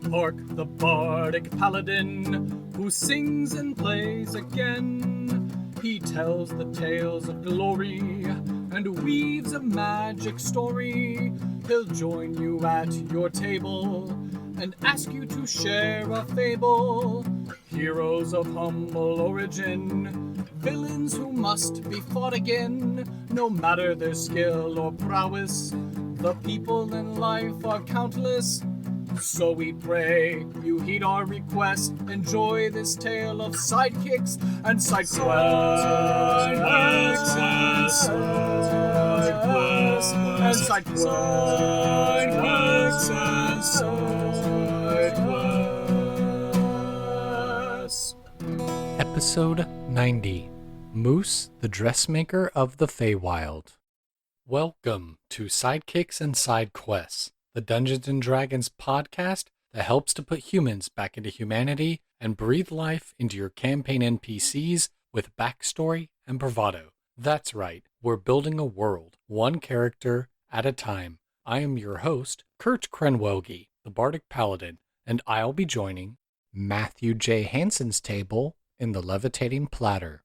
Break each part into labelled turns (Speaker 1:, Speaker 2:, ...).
Speaker 1: Hark the bardic paladin, who sings and plays again. He tells the tales of glory and weaves a magic story. He'll join you at your table and ask you to share a fable. Heroes of humble origin, villains who must be fought again. No matter their skill or prowess, the people in life are countless. So we pray you heed our request. Enjoy this tale of sidekicks and side quests.
Speaker 2: Episode 90, Moose, the Dressmaker of the Feywild. Welcome to Sidekicks and Side Quests, the Dungeons & Dragons podcast that helps to put humans back into humanity and breathe life into your campaign NPCs with backstory and bravado. That's right, we're building a world, one character at a time. I am your host, Kurt Krenwelge, the Bardic Paladin, and I'll be joining Matthew J. Hanson's table in the Levitating Platter.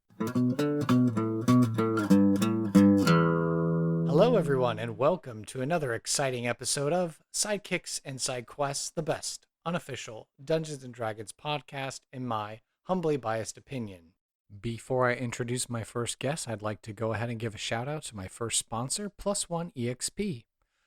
Speaker 2: Hello, everyone, and welcome to another exciting episode of Sidekicks and Side Quests, the best unofficial Dungeons & Dragons podcast, in my humbly biased opinion. Before I introduce my first guest, I'd like to go ahead and give a shout out to my first sponsor, Plus One EXP.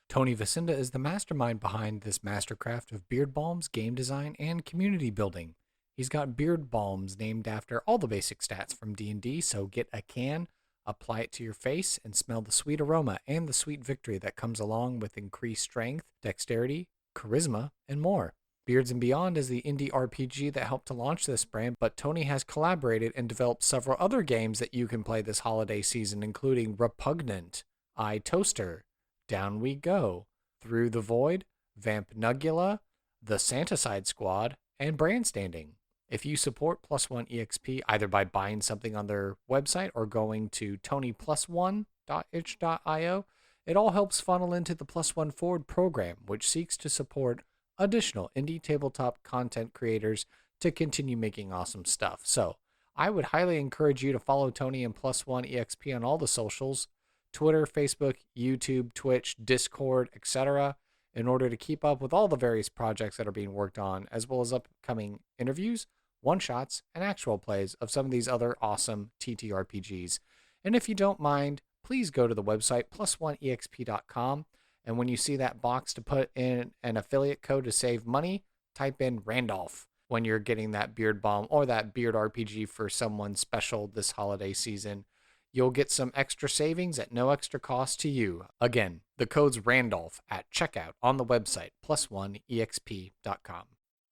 Speaker 2: Tony Vacinda is the mastermind behind this mastercraft of beard balms, game design, and community building. He's got beard balms named after all the basic stats from D&D, so get a can, apply it to your face, and smell the sweet aroma and the sweet victory that comes along with increased strength, dexterity, charisma, and more. Beards and Beyond is the indie RPG that helped to launch this brand, but Tony has collaborated and developed several other games that you can play this holiday season, including Repugnant, iToaster, Down We Go, Through the Void, Vampnugula, The Santicide Squad, and Brandstanding. If you support Plus One EXP either by buying something on their website or going to tonyplusone.itch.io, it all helps funnel into the Plus One Forward program, which seeks to support additional indie tabletop content creators to continue making awesome stuff. So I would highly encourage you to follow Tony and Plus One EXP on all the socials, Twitter, Facebook, YouTube, Twitch, Discord, etc., in order to keep up with all the various projects that are being worked on, as well as upcoming interviews, one-shots, and actual plays of some of these other awesome TTRPGs. And if you don't mind, please go to the website plusoneexp.com, and when you see that box to put in an affiliate code to save money, type in Randolph when you're getting that beard balm or that beard RPG for someone special this holiday season. You'll get some extra savings at no extra cost to you. Again, the code's Randolph at checkout on the website plusoneexp.com.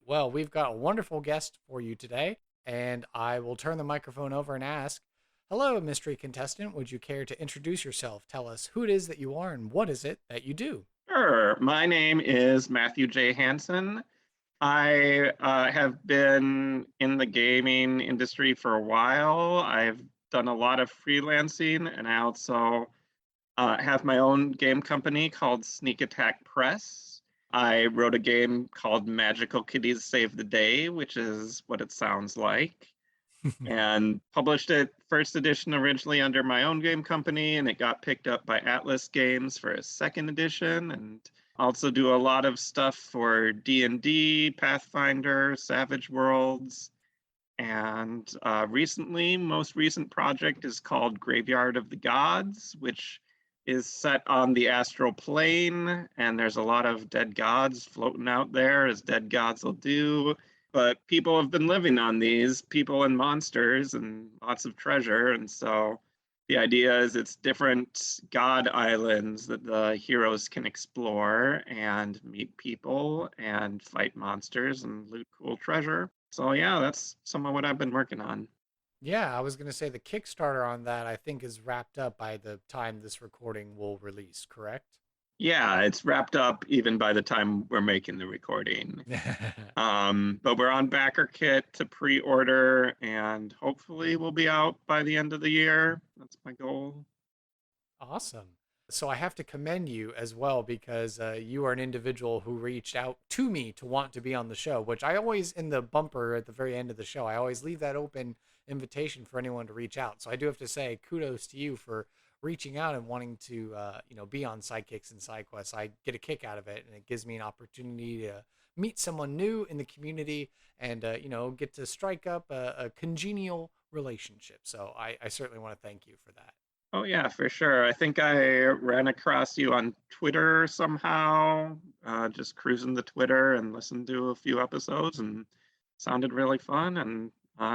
Speaker 2: Well, we've got a wonderful guest for you today, and I will turn the microphone over and ask, hello, mystery contestant. Would you care to introduce yourself? Tell us who it is that you are and what is it that you do?
Speaker 3: Sure. My name is Matthew J. Hanson. I have been in the gaming industry for a while. I've done a lot of freelancing, and I also have my own game company called Sneak Attack Press. I wrote a game called Magical Kitties Save the Day, which is what it sounds like, and published it first edition originally under my own game company, and it got picked up by Atlas Games for a second edition, and also do a lot of stuff for D&D, Pathfinder, Savage Worlds, and most recent project is called Graveyard of the Gods, which is set on the astral plane, and there's a lot of dead gods floating out there, as dead gods will do. But people have been living on these, people and monsters, and lots of treasure. And so the idea is it's different god islands that the heroes can explore and meet people and fight monsters and loot cool treasure. So yeah, that's some of what I've been working on.
Speaker 2: Yeah, I was going to say the Kickstarter on that, I think, is wrapped up by the time this recording will release, correct?
Speaker 3: Yeah, it's wrapped up even by the time we're making the recording. But we're on BackerKit to pre-order, and hopefully we'll be out by the end of the year. That's my goal.
Speaker 2: Awesome. So I have to commend you as well because you are an individual who reached out to me to want to be on the show, which I always, in the bumper at the very end of the show, I always leave that open invitation for anyone to reach out. So I do have to say kudos to you for reaching out and wanting to, be on Sidekicks and Side Quests. I get a kick out of it, and it gives me an opportunity to meet someone new in the community and, get to strike up a congenial relationship. So I certainly want to thank you for that.
Speaker 3: Oh yeah, for sure. I think I ran across you on Twitter somehow, just cruising the Twitter and listened to a few episodes and sounded really fun. And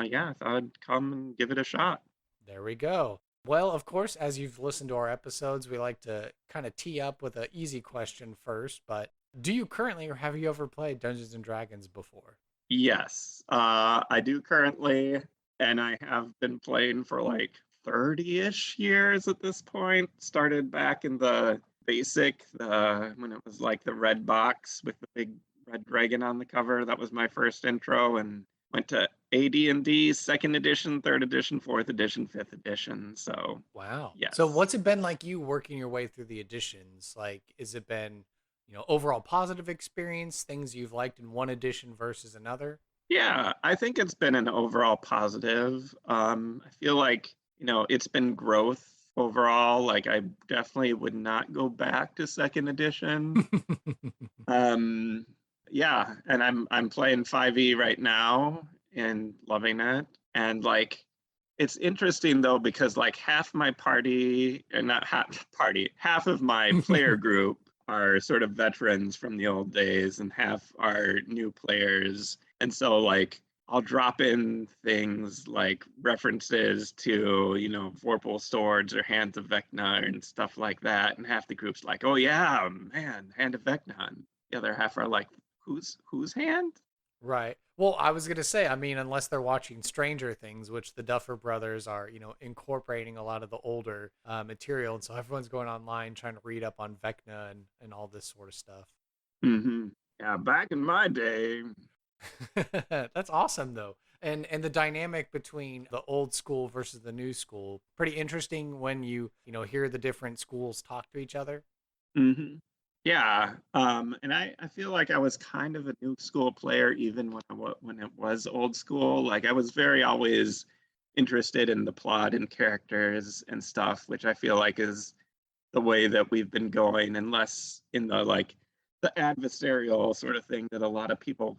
Speaker 3: yeah, I thought I'd come and give it a shot.
Speaker 2: There we go. Well, of course, as you've listened to our episodes, we like to kind of tee up with an easy question first. But do you currently, or have you ever played Dungeons and Dragons before?
Speaker 3: Yes, I do currently, and I have been playing for like 30-ish years at this point. Started back in the basic, when it was like the red box with the big red dragon on the cover. That was my first intro, and went to AD&D, second edition, third edition, fourth edition, fifth edition. So
Speaker 2: Wow. So
Speaker 3: yes.
Speaker 2: what's it been like you working your way through the editions? Like, has it been, overall positive experience, things you've liked in one edition versus another?
Speaker 3: Yeah, I think it's been an overall positive. I feel like, it's been growth overall. Like I definitely would not go back to second edition. Um, yeah, and I'm playing 5e right now and loving it. And like it's interesting though because like half my party, and not half party, half of my player group are sort of veterans from the old days and half are new players. And so like I'll drop in things like references to, Vorpal swords or Hands of Vecna and stuff like that. And half the group's like, oh yeah, man, Hand of Vecna. And the other half are like, whose hand?
Speaker 2: Right. Well, I was going to say, I mean, unless they're watching Stranger Things, which the Duffer Brothers are, incorporating a lot of the older material. And so everyone's going online trying to read up on Vecna and all this sort of stuff.
Speaker 3: Mm-hmm. Yeah, back in my day.
Speaker 2: That's awesome, though. And the dynamic between the old school versus the new school, pretty interesting when hear the different schools talk to each other.
Speaker 3: Mm-hmm. Yeah, and I feel like I was kind of a new school player even when it was old school. Like I was very always interested in the plot and characters and stuff, which I feel like is the way that we've been going, and less in the like the adversarial sort of thing that a lot of people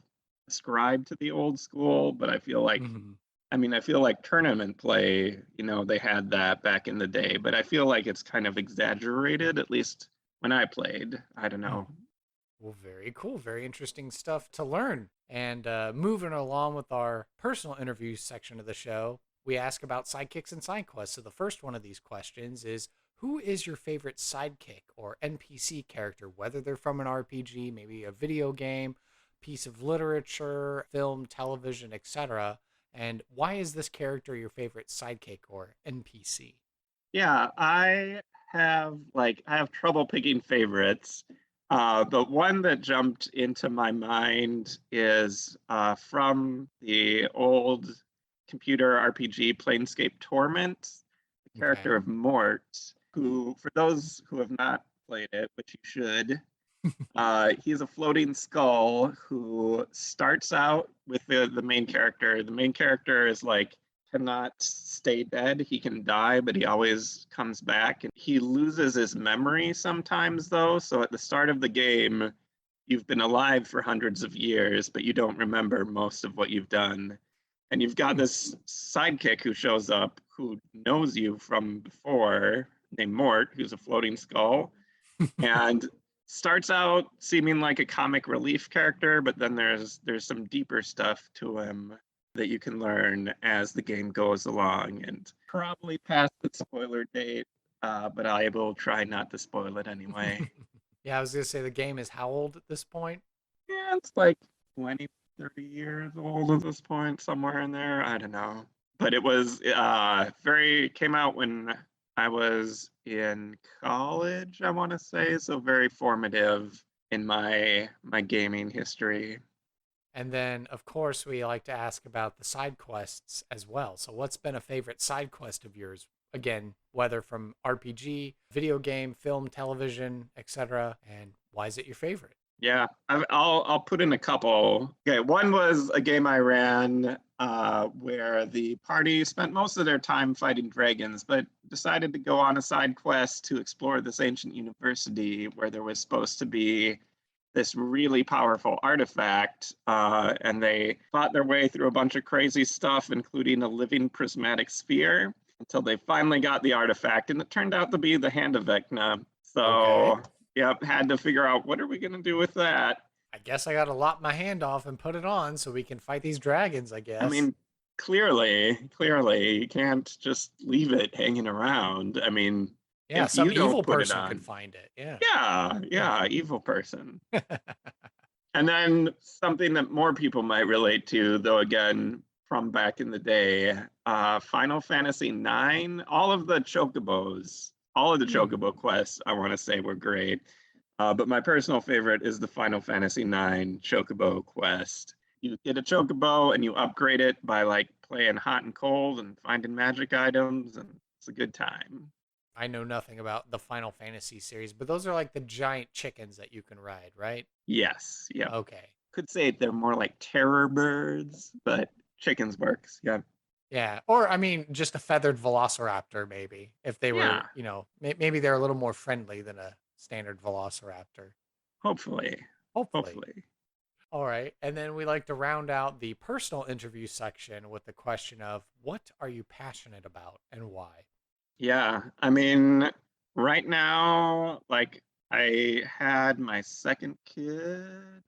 Speaker 3: ascribe to the old school. But I feel like,
Speaker 2: Mhm.
Speaker 3: I mean, I feel like tournament play, they had that back in the day, but I feel like it's kind of exaggerated, at least when I played. I don't know.
Speaker 2: Well, very cool. Very interesting stuff to learn. And moving along with our personal interview section of the show, we ask about sidekicks and side quests. So the first one of these questions is, who is your favorite sidekick or NPC character, whether they're from an RPG, maybe a video game, piece of literature, film, television, etc.? And why is this character your favorite sidekick or NPC?
Speaker 3: Yeah, I have trouble picking favorites. But one that jumped into my mind is from the old computer RPG Planescape Torment, the
Speaker 2: Okay.
Speaker 3: character of Mort, who, for those who have not played it, which you should, he's a floating skull who starts out with the main character. The main character is like cannot stay dead. He can die, but he always comes back. And he loses his memory sometimes, though. So at the start of the game, you've been alive for hundreds of years, but you don't remember most of what you've done. And you've got
Speaker 2: Hmm.
Speaker 3: this sidekick who shows up who knows you from before, named Mort, who's a floating skull. And starts out seeming like a comic relief character, but then there's some deeper stuff to him that you can learn as the game goes along, and probably past the spoiler date, but I will try not to spoil it anyway.
Speaker 2: Yeah, I was gonna say the game is how old at this point?
Speaker 3: Yeah, it's like 20, 30 years old at this point, somewhere in there. I don't know. But it was very came out when I was in college, I want to say, so very formative in my gaming history.
Speaker 2: And then, of course, we like to ask about the side quests as well. So, what's been a favorite side quest of yours again, whether from RPG, video game, film, television, etc. And why is it your favorite?
Speaker 3: Yeah, I'll put in a couple. Okay, one was a game I ran where the party spent most of their time fighting dragons, but decided to go on a side quest to explore this ancient university where there was supposed to be this really powerful artifact, and they fought their way through a bunch of crazy stuff, including a living prismatic sphere, until they finally got the artifact, and it turned out to be the Hand of Vecna.
Speaker 2: Okay.
Speaker 3: So, yep, had to figure out what are we gonna do with that.
Speaker 2: I guess I got to lop my hand off and put it on so we can fight these dragons, I
Speaker 3: I
Speaker 2: guess.
Speaker 3: mean, clearly, you can't just leave it hanging around. I mean,
Speaker 2: Yeah,
Speaker 3: if
Speaker 2: some
Speaker 3: you don't
Speaker 2: evil
Speaker 3: put it
Speaker 2: person
Speaker 3: on,
Speaker 2: could find it. Yeah.
Speaker 3: yeah, evil person. And then something that more people might relate to, though again, from back in the day, Final Fantasy IX, all of the chocobo quests, I want to say, were great. But my personal favorite is the Final Fantasy IX chocobo quest. You get a chocobo and you upgrade it by like playing hot and cold and finding magic items, and it's a good time.
Speaker 2: I know nothing about the Final Fantasy series, but those are like the giant chickens that you can ride, right?
Speaker 3: Yes, yep.
Speaker 2: Okay.
Speaker 3: Could say they're more like terror birds, but chickens works. Yeah.
Speaker 2: Yeah. Or, I mean, just a feathered velociraptor, maybe. If they were,
Speaker 3: Yeah,
Speaker 2: maybe they're a little more friendly than a standard velociraptor.
Speaker 3: hopefully.
Speaker 2: Hopefully.
Speaker 3: Hopefully.
Speaker 2: All right. And then we like to round out the personal interview section with the question of what are you passionate about and why?
Speaker 3: Yeah, I mean, right now, like I had my second kid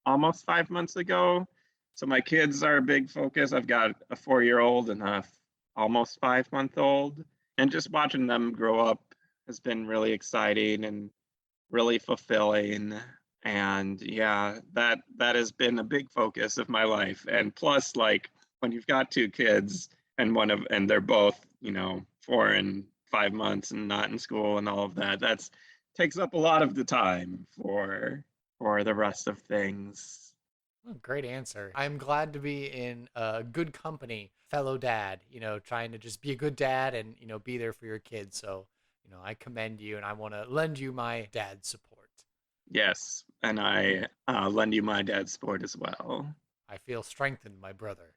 Speaker 3: almost 5 months ago. So my kids are a big focus. I've got a 4-year-old and a almost 5-month-old. And just watching them grow up has been really exciting and really fulfilling. And yeah, that has been a big focus of my life. And plus, like when you've got two kids and they're both, 4 and 5 months and not in school and all of that, that's takes up a lot of the time for the rest of things.
Speaker 2: Oh, great answer. I'm glad to be in good company, fellow dad, trying to just be a good dad and, be there for your kids. So, I commend you and I want to lend you my dad's support.
Speaker 3: Yes, and I lend you my dad's support as well.
Speaker 2: I feel strengthened, my brother.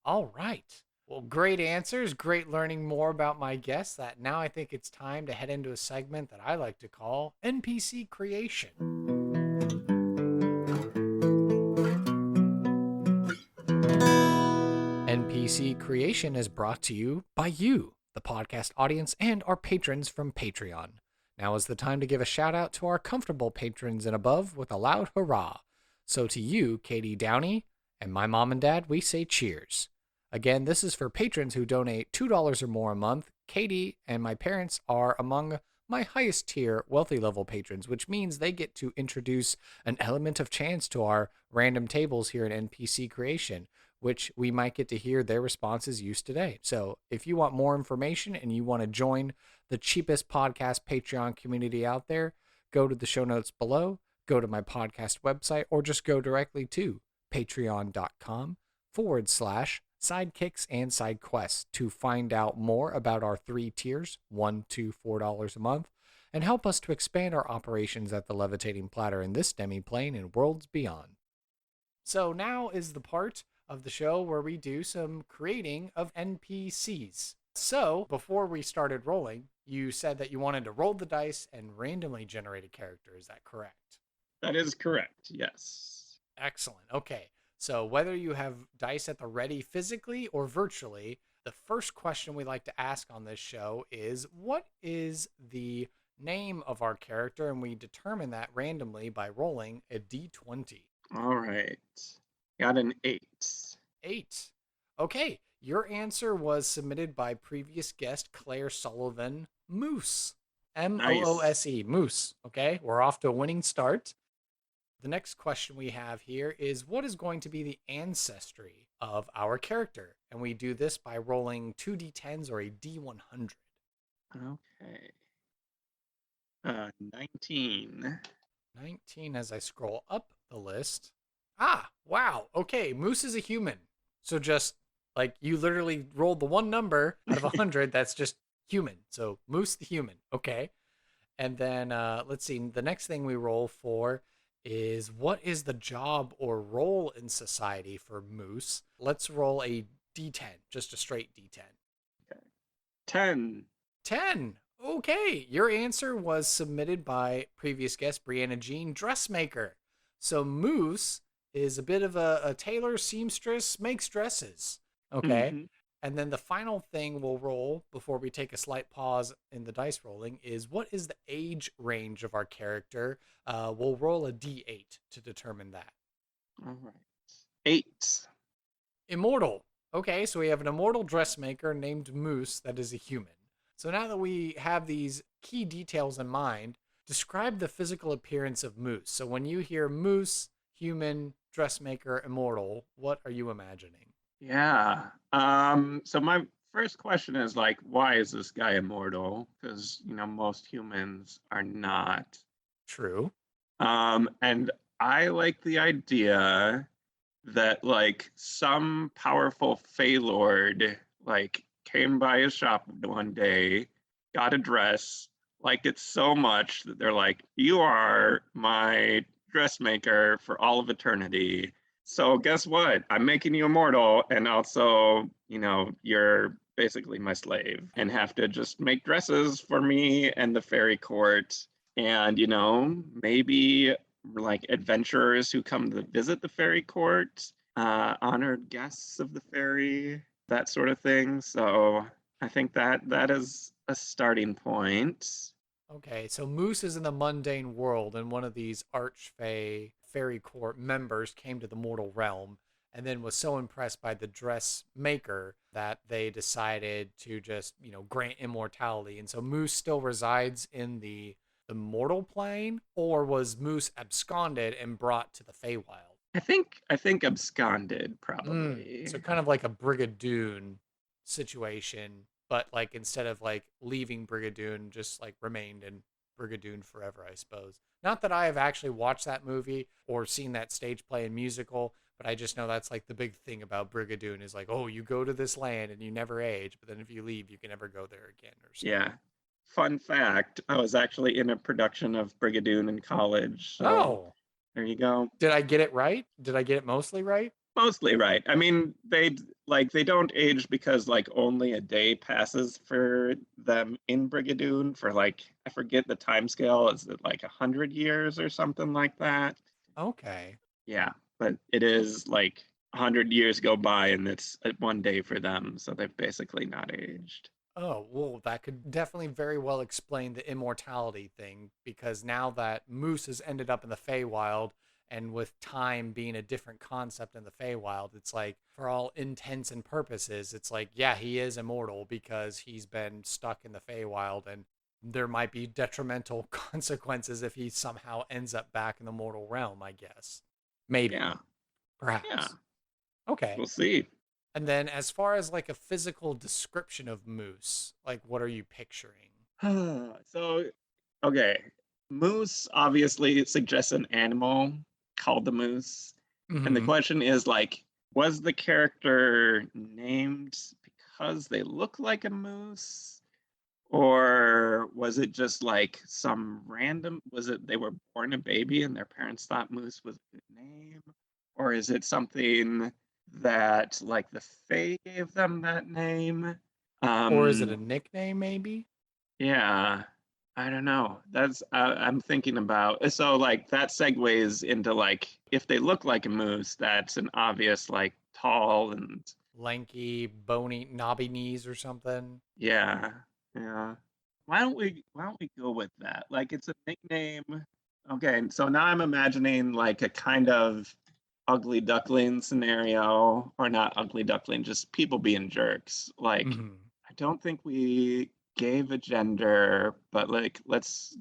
Speaker 2: All right. Well, great answers. Great learning more about my guests. That now I think it's time to head into a segment that I like to call NPC creation. NPC creation is brought to you by you, the podcast audience, and our patrons from Patreon. Now is the time to give a shout out to our comfortable patrons and above with a loud hurrah. So to you, Katie Downey, and my mom and dad, we say cheers. Again, this is for patrons who donate $2 or more a month. Katie and my parents are among my highest tier wealthy level patrons, which means they get to introduce an element of chance to our random tables here in NPC creation, which we might get to hear their responses used today. So if you want more information and you want to join the cheapest podcast Patreon community out there, go to the show notes below, go to my podcast website, or just go directly to patreon.com/sidekicks and side quests to find out more about our 3 tiers, $1 to $4 a month, and help us to expand our operations at the Levitating Platter in this demi-plane and worlds beyond. So now is the part of the show where we do some creating of NPCs. So before we started rolling, you said that you wanted to roll the dice and randomly generate a character. Is that correct?
Speaker 3: That is correct, yes.
Speaker 2: Excellent. Okay. So whether you have dice at the ready physically or virtually, the first question we like to ask on this show is, what is the name of our character? And we determine that randomly by rolling a d20.
Speaker 3: All right. Got an 8.
Speaker 2: 8. Okay. Your answer was submitted by previous guest Claire Sullivan, Moose. Moose. Moose. Okay. We're off to a winning start. The next question we have here is, what is going to be the ancestry of our character? And we do this by rolling 2 d10s or a d100.
Speaker 3: Okay. 19.
Speaker 2: 19 as I scroll up the list. Ah, wow. Okay, Moose is a human. So just Like you literally rolled the one number out of 100 that's just human. So Moose the human. Okay. And then let's see. The next thing we roll for is what is the job or role in society for Moose? Let's roll a D10, just a straight D10.
Speaker 3: Okay. 10.
Speaker 2: 10. Okay. Your answer was submitted by previous guest Brianna Jean, dressmaker. So Moose is a bit of a tailor, seamstress, makes dresses. Okay.
Speaker 3: Mm-hmm.
Speaker 2: And then the final thing we'll roll before we take a slight pause in the dice rolling is what is the age range of our character? We'll roll a d8 to determine that.
Speaker 3: All right. 8.
Speaker 2: Immortal. Okay, so we have an immortal dressmaker named Moose that is a human. So now that we have these key details in mind, describe the physical appearance of Moose. So when you hear Moose, human, dressmaker, immortal, what are you imagining?
Speaker 3: Yeah. So my first question is like, why is this guy immortal? Because, most humans are not.
Speaker 2: True.
Speaker 3: And I like the idea that like some powerful Fey Lord like came by his shop one day, got a dress, liked it so much that they're like, you are my dressmaker for all of eternity. So guess what? I'm making you immortal, and also, you're basically my slave and have to just make dresses for me and the fairy court. And, maybe like adventurers who come to visit the fairy court, honored guests of the fairy, that sort of thing. So I think that is a starting point.
Speaker 2: Okay, so Moose is in the mundane world, and one of these archfey fairy court members came to the mortal realm and then was so impressed by the dressmaker that they decided to just, grant immortality. And so Moose still resides in the mortal plane, or was Moose absconded and brought to the Feywild?
Speaker 3: I think absconded probably.
Speaker 2: So kind of like a Brigadoon situation, but like instead of like leaving Brigadoon, just like remained in Brigadoon forever, I suppose. Not that I have actually watched that movie or seen that stage play and musical, but I just know that's like the big thing about Brigadoon is like, oh, you go to this land and you never age, but then if you leave, you can never go there again or something.
Speaker 3: Yeah. Fun fact, I was actually in a production of Brigadoon in college. So
Speaker 2: Oh,
Speaker 3: there you go.
Speaker 2: did I get it right? Did I get it mostly right?
Speaker 3: Mostly right. I mean, they don't age because like only a day passes for them in Brigadoon for like, I forget the time scale. Is it like 100 years or something like that?
Speaker 2: Okay.
Speaker 3: Yeah, but it is like 100 years go by and it's one day for them, so they've basically not aged.
Speaker 2: Oh, well, that could definitely very well explain the immortality thing, because now that Moose has ended up in the Feywild, and with time being a different concept in the Feywild, it's like, for all intents and purposes, it's like, yeah, he is immortal because he's been stuck in the Feywild, and there might be detrimental consequences if he somehow ends up back in the mortal realm, I guess. Maybe.
Speaker 3: Yeah,
Speaker 2: Perhaps.
Speaker 3: yeah,
Speaker 2: Okay.
Speaker 3: we'll see.
Speaker 2: And then as far as like a physical description of Moose, like what are you picturing?
Speaker 3: So, okay, moose obviously suggests an animal called the moose. And the
Speaker 2: Mm-hmm.
Speaker 3: question is like, was the character named because they look like a moose? Or was it just like some random, was it they were born a baby and their parents thought moose was a good name? Or is it something that like the Fae gave them that name?
Speaker 2: Or is it a
Speaker 3: Um,
Speaker 2: nickname maybe?
Speaker 3: yeah, I don't know. That's I'm thinking about. So like that segues into like if they look like a moose, that's an obvious like tall and
Speaker 2: Lanky, bony, knobby knees or something?
Speaker 3: yeah, yeah. Why don't we go with that? Like it's a nickname. Okay, so now I'm imagining like a kind of ugly duckling scenario, or not ugly duckling, just people being jerks. Like
Speaker 2: Mm-hmm.
Speaker 3: I don't think we gave a gender, but like let's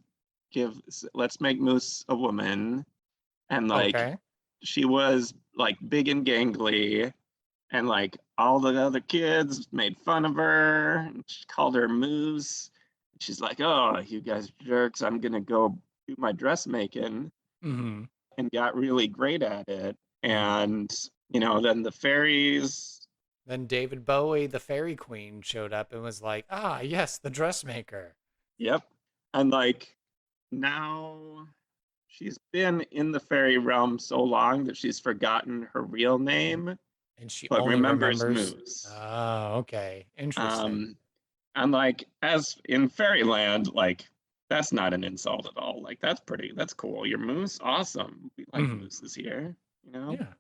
Speaker 3: make Moose a woman, and like
Speaker 2: Okay.
Speaker 3: she was like big and gangly, and like all the other kids made fun of her, and she called her Moose. She's like, "Oh, you guys jerks! I'm gonna go do my dressmaking,"
Speaker 2: Mm-hmm.
Speaker 3: and got really great at it.
Speaker 2: Mm-hmm.
Speaker 3: And then the fairies
Speaker 2: Then David Bowie, the fairy queen, showed up and was like, ah, yes, the dressmaker.
Speaker 3: Yep. And like now she's been in the fairy realm so long that she's forgotten her real name,
Speaker 2: And she
Speaker 3: but
Speaker 2: only
Speaker 3: remembers
Speaker 2: remembers.
Speaker 3: Moose.
Speaker 2: Oh, okay. Interesting.
Speaker 3: And like as in Fairyland, like that's not an insult at all. Like that's cool. Your Moose, awesome. We like
Speaker 2: Mhm.
Speaker 3: mooses here, you know?
Speaker 2: Yeah.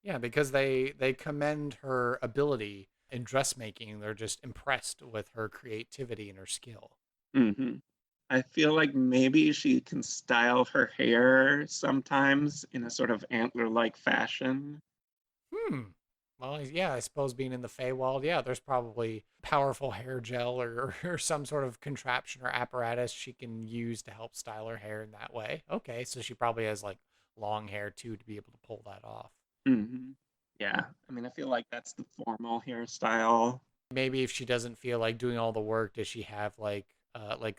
Speaker 2: Yeah, because they commend her ability in dressmaking. They're just impressed with her creativity and her skill.
Speaker 3: hmm I feel like maybe she can style her hair sometimes in a sort of antler-like fashion.
Speaker 2: Hmm. Well, yeah, I suppose being in the Feywild, yeah, there's probably powerful hair gel or some sort of contraption or apparatus she can use to help style her hair in that way. Okay, so she probably has like long hair too to be able to pull that off.
Speaker 3: hmm Yeah, I mean, I feel like that's the formal hairstyle.
Speaker 2: Maybe if she doesn't feel like doing all the work, does she have like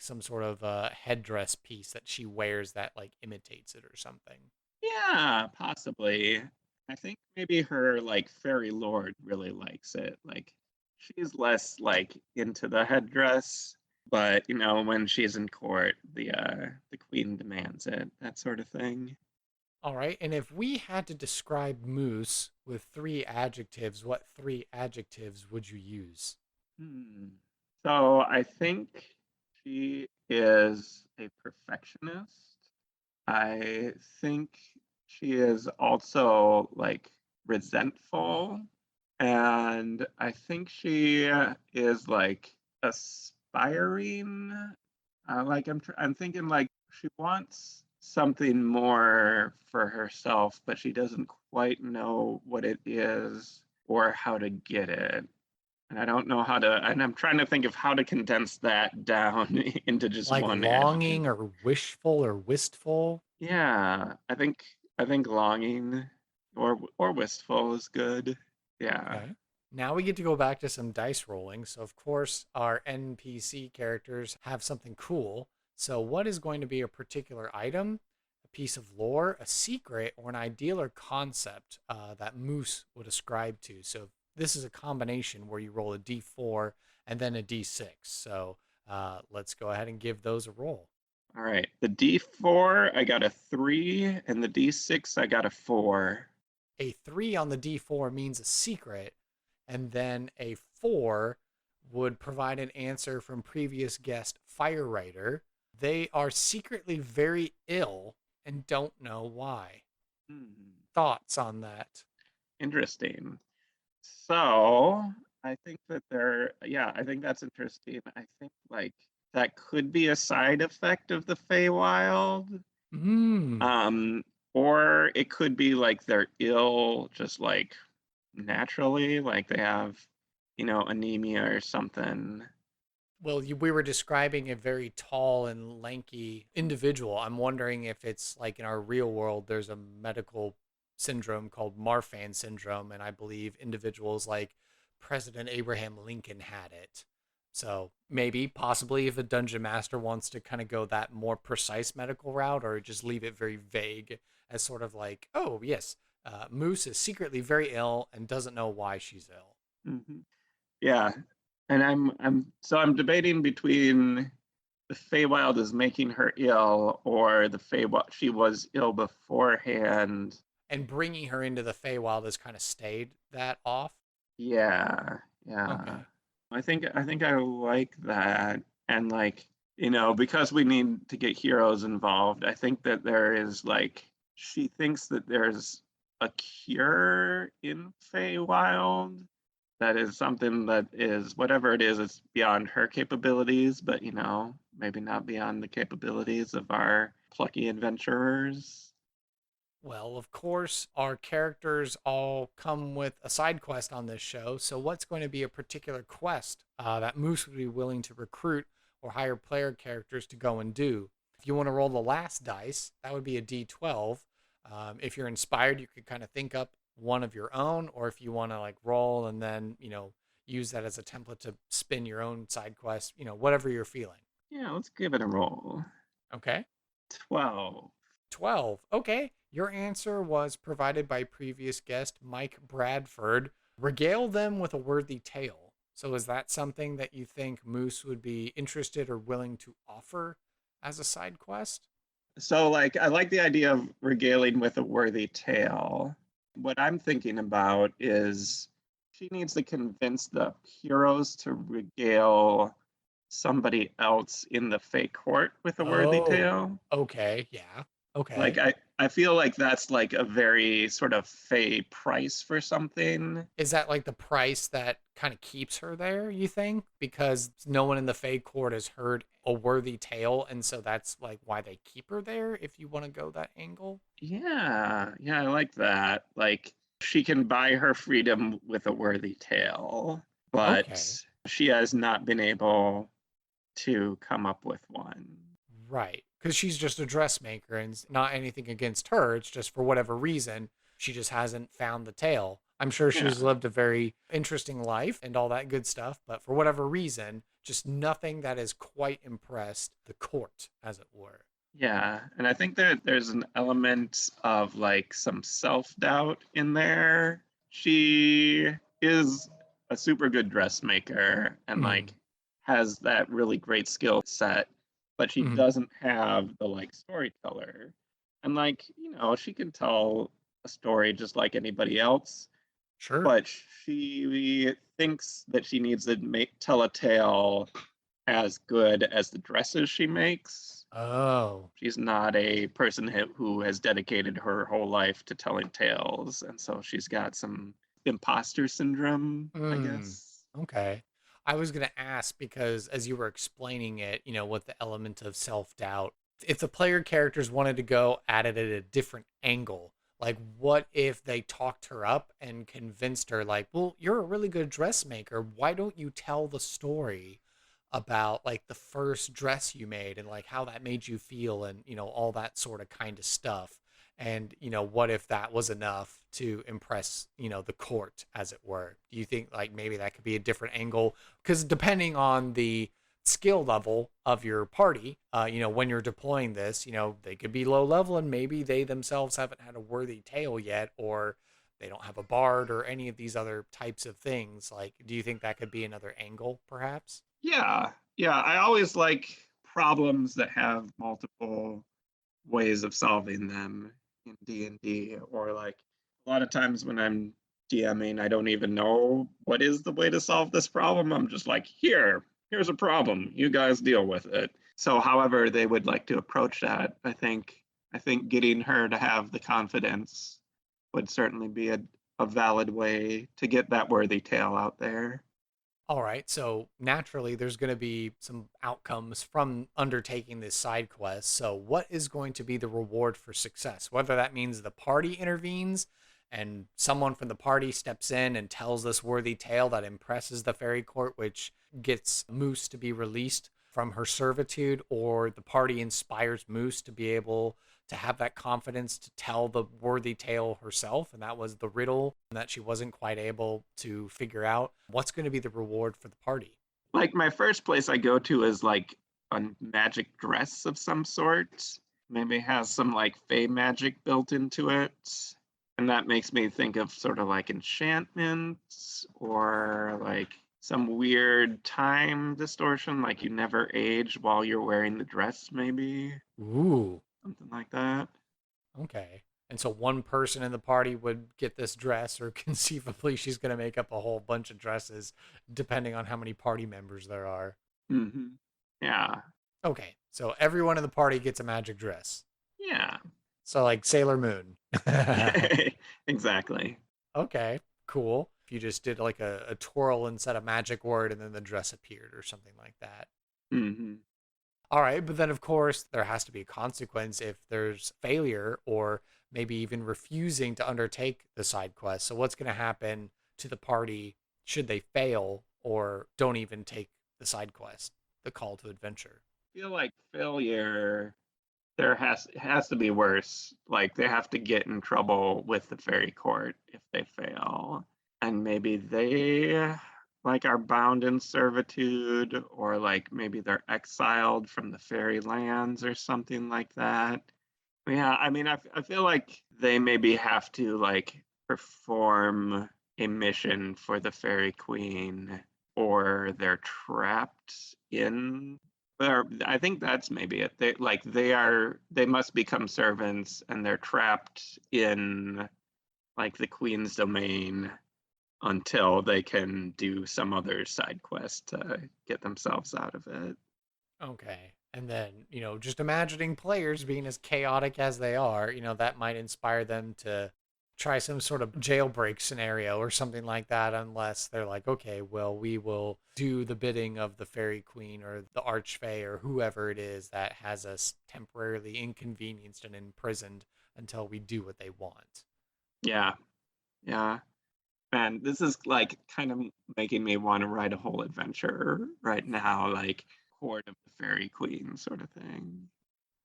Speaker 2: some sort of headdress piece that she wears that like imitates it or something?
Speaker 3: Yeah, possibly. I think maybe her like fairy lord really likes it. Like she's less like into the headdress, but you know, when she's in court, the queen demands it, that sort of thing.
Speaker 2: All right, and if we had to describe Moose with three adjectives, what three adjectives would you use?
Speaker 3: Hmm. So I think she is a perfectionist. I think she is also like resentful, and I think she is like aspiring. I'm thinking like she wants something more for herself, but she doesn't quite know what it is or how to get it. And I don't know how to, and I'm trying to think of how to condense that down into just
Speaker 2: Like
Speaker 3: one adjective.
Speaker 2: longing or wishful or wistful?
Speaker 3: Yeah, I think longing or wistful is good. Yeah.
Speaker 2: Okay. Now we get to go back to some dice rolling. So, of course, our NPC characters have something cool. So, what is going to be a particular item, a piece of lore, a secret, or an ideal or concept that Moose would ascribe to? So, this is a combination where you roll a d4 and then a d6. So, let's go ahead and give those a roll.
Speaker 3: All right. The D4, I got a 3, and the D6, I got a 4.
Speaker 2: A 3 on the d4 means a secret, and then a 4 would provide an answer from previous guest Firewriter. They are secretly very ill and don't know why.
Speaker 3: Hmm.
Speaker 2: Thoughts on that?
Speaker 3: Interesting. So, I think that yeah, I think that's interesting. I think like that could be a side effect of the Feywild.
Speaker 2: Hmm.
Speaker 3: Um, or it could be like they're ill just like naturally, like they have, anemia or something.
Speaker 2: Well, we were describing a very tall and lanky individual. I'm wondering if it's like in our real world, there's a medical syndrome called Marfan syndrome, and I believe individuals like President Abraham Lincoln had it. So maybe, possibly, if a dungeon master wants to kind of go that more precise medical route, or just leave it very vague as sort of like, oh yes, Moose is secretly very ill and doesn't know why she's ill.
Speaker 3: hmm Yeah, and I'm debating between the Feywild is making her ill or the Feywild she was ill beforehand.
Speaker 2: And bringing her into the Feywild has kind of stayed that off.
Speaker 3: Yeah, yeah.
Speaker 2: Okay.
Speaker 3: I think I like that. And like, because we need to get heroes involved, I think that there is like she thinks that there's a cure in Feywild that is something that is whatever it is, it's beyond her capabilities, but maybe not beyond the capabilities of our plucky adventurers.
Speaker 2: Well, of course, our characters all come with a side quest on this show. So, what's going to be a particular quest that Moose would be willing to recruit or hire player characters to go and do? If you want to roll the last dice, that would be a d12. If you're inspired, you could kind of think up one of your own, or if you want to like roll and then, use that as a template to spin your own side quest, whatever you're feeling.
Speaker 3: Yeah, let's give it a roll.
Speaker 2: Okay.
Speaker 3: 12.
Speaker 2: 12. Okay. Your answer was provided by previous guest Mike Bradford. regale them with a worthy tale. So is that something that you think Moose would be interested or willing to offer as a side quest?
Speaker 3: So, like, I like the idea of regaling with a worthy tale. What I'm thinking about is she needs to convince the heroes to regale somebody else in the Fey court with a worthy
Speaker 2: Oh,
Speaker 3: tale.
Speaker 2: okay. Yeah.
Speaker 3: Like,
Speaker 2: Okay.
Speaker 3: I feel like that's like a very sort of Fey price for something.
Speaker 2: Is that like the price that kind of keeps her there, you think? Because no one in the Fey court has heard a worthy tale, and so that's like why they keep her there, if you want to go that angle?
Speaker 3: Yeah, yeah, I like that. Like, she can buy her freedom with a worthy tale, but
Speaker 2: Okay.
Speaker 3: she has not been able to come up with one.
Speaker 2: Right. Because she's just a dressmaker and it's not anything against her. It's just for whatever reason, she just hasn't found the tale. I'm sure she's
Speaker 3: Yeah,
Speaker 2: lived a very interesting life and all that good stuff, but for whatever reason, just nothing that has quite impressed the court, as it were.
Speaker 3: yeah. And I think that there's an element of like some self-doubt in there. She is a super good dressmaker and like
Speaker 2: Mm.
Speaker 3: has that really great skill set, but she
Speaker 2: Mm.
Speaker 3: doesn't have the like storyteller. And like, she can tell a story just like anybody else,
Speaker 2: Sure.
Speaker 3: but she thinks that she needs to tell a tale as good as the dresses she makes.
Speaker 2: Oh.
Speaker 3: She's not a person who has dedicated her whole life to telling tales, and so she's got some imposter syndrome, I
Speaker 2: Mm.
Speaker 3: guess.
Speaker 2: Okay. I was going to ask because as you were explaining it, with the element of self doubt, if the player characters wanted to go at it at a different angle, like what if they talked her up and convinced her, like, well, you're a really good dressmaker. Why don't you tell the story about like the first dress you made and like how that made you feel and, all that sort of kind of stuff? And what if that was enough to impress the court, as it were? Do you think like maybe that could be a different angle, because depending on the skill level of your party, when you're deploying this, they could be low level and maybe they themselves haven't had a worthy tale yet, or they don't have a bard or any of these other types of things. Like, do you think that could be another angle perhaps?
Speaker 3: Yeah, yeah. I always like problems that have multiple ways of solving them in D&D, or like a lot of times when I'm DMing, I don't even know what is the way to solve this problem. I'm just like, here's a problem. You guys deal with it. So however they would like to approach that, I think getting her to have the confidence would certainly be a valid way to get that worthy tale out there.
Speaker 2: All right, so naturally there's going to be some outcomes from undertaking this side quest. So, what is going to be the reward for success? Whether that means the party intervenes and someone from the party steps in and tells this worthy tale that impresses the fairy court, which gets Moose to be released from her servitude, or the party inspires Moose to be able to have that confidence to tell the worthy tale herself. And that was the riddle that she wasn't quite able to figure out. What's going to be the reward for the party?
Speaker 3: Like my first place I go to is like a magic dress of some sort. Maybe has some like fey magic built into it. And that makes me think of sort of like enchantments or like some weird time distortion, like you never age while you're wearing the dress, maybe
Speaker 2: Ooh,
Speaker 3: something like that.
Speaker 2: okay. And so one person in the party would get this dress, or conceivably she's going to make up a whole bunch of dresses depending on how many party members there are.
Speaker 3: Hmm. Yeah.
Speaker 2: Okay, so everyone in the party gets a magic dress.
Speaker 3: Yeah.
Speaker 2: So, like Sailor Moon.
Speaker 3: Exactly.
Speaker 2: Okay, cool. If you just did like a twirl and said a magic word and then the dress appeared or something like that.
Speaker 3: Hmm.
Speaker 2: All right, but then of course there has to be a consequence if there's failure or maybe even refusing to undertake the side quest. So what's going to happen to the party should they fail or don't even take the side quest, the call to adventure?
Speaker 3: Feel like failure there has to be worse. Like they have to get in trouble with the fairy court if they fail, and maybe they like are bound in servitude, or like maybe they're exiled from the fairy lands or something like that. Yeah, I mean, I feel like they maybe have to like perform a mission for the Fairy Queen, or they're trapped in, or I think that's maybe it. They must become servants, and they're trapped in like the Queen's domain until they can do some other side quest to get themselves out of it.
Speaker 2: Okay. And then, just imagining players being as chaotic as they are, that might inspire them to try some sort of jailbreak scenario or something like that, unless they're like, okay, well, we will do the bidding of the Fairy Queen or the Archfey or whoever it is that has us temporarily inconvenienced and imprisoned until we do what they want.
Speaker 3: Yeah. Yeah. Man, this is like kind of making me want to write a whole adventure right now, like Court of the Fairy Queen sort of thing.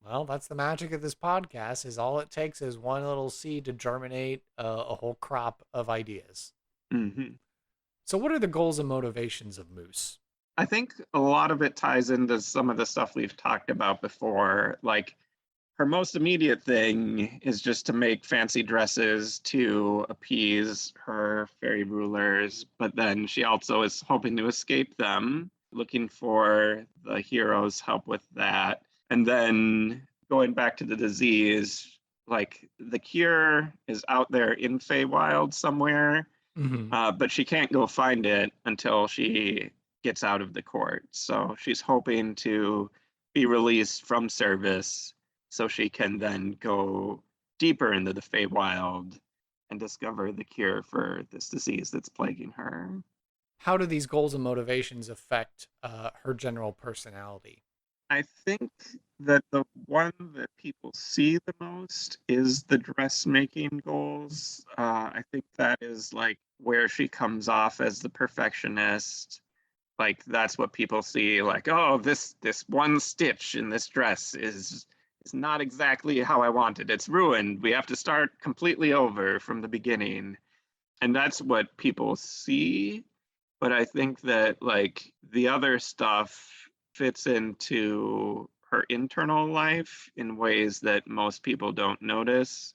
Speaker 2: Well, that's the magic of this podcast, is all it takes is one little seed to germinate a whole crop of ideas.
Speaker 3: Mm-hmm.
Speaker 2: So what are the goals and motivations of Moose?
Speaker 3: I think a lot of it ties into some of the stuff we've talked about before. Like, her most immediate thing is just to make fancy dresses to appease her fairy rulers, but then she also is hoping to escape them, looking for the hero's help with that. And then going back to the disease, like the cure is out there in Feywild somewhere, but she can't go find it until she gets out of the court. So she's hoping to be released from service so she can then go deeper into the Feywild and discover the cure for this disease that's plaguing her.
Speaker 2: How do these goals and motivations affect her general personality?
Speaker 3: I think that the one that people see the most is the dressmaking goals. I think that is like where she comes off as the perfectionist. Like that's what people see. Like, oh, this one stitch in this dress is not exactly how I want it. It's ruined. We have to start completely over from the beginning. And that's what people see. But I think that like the other stuff fits into her internal life in ways that most people don't notice.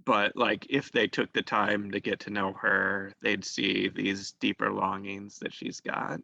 Speaker 3: But like if they took the time to get to know her, they'd see these deeper longings that she's got.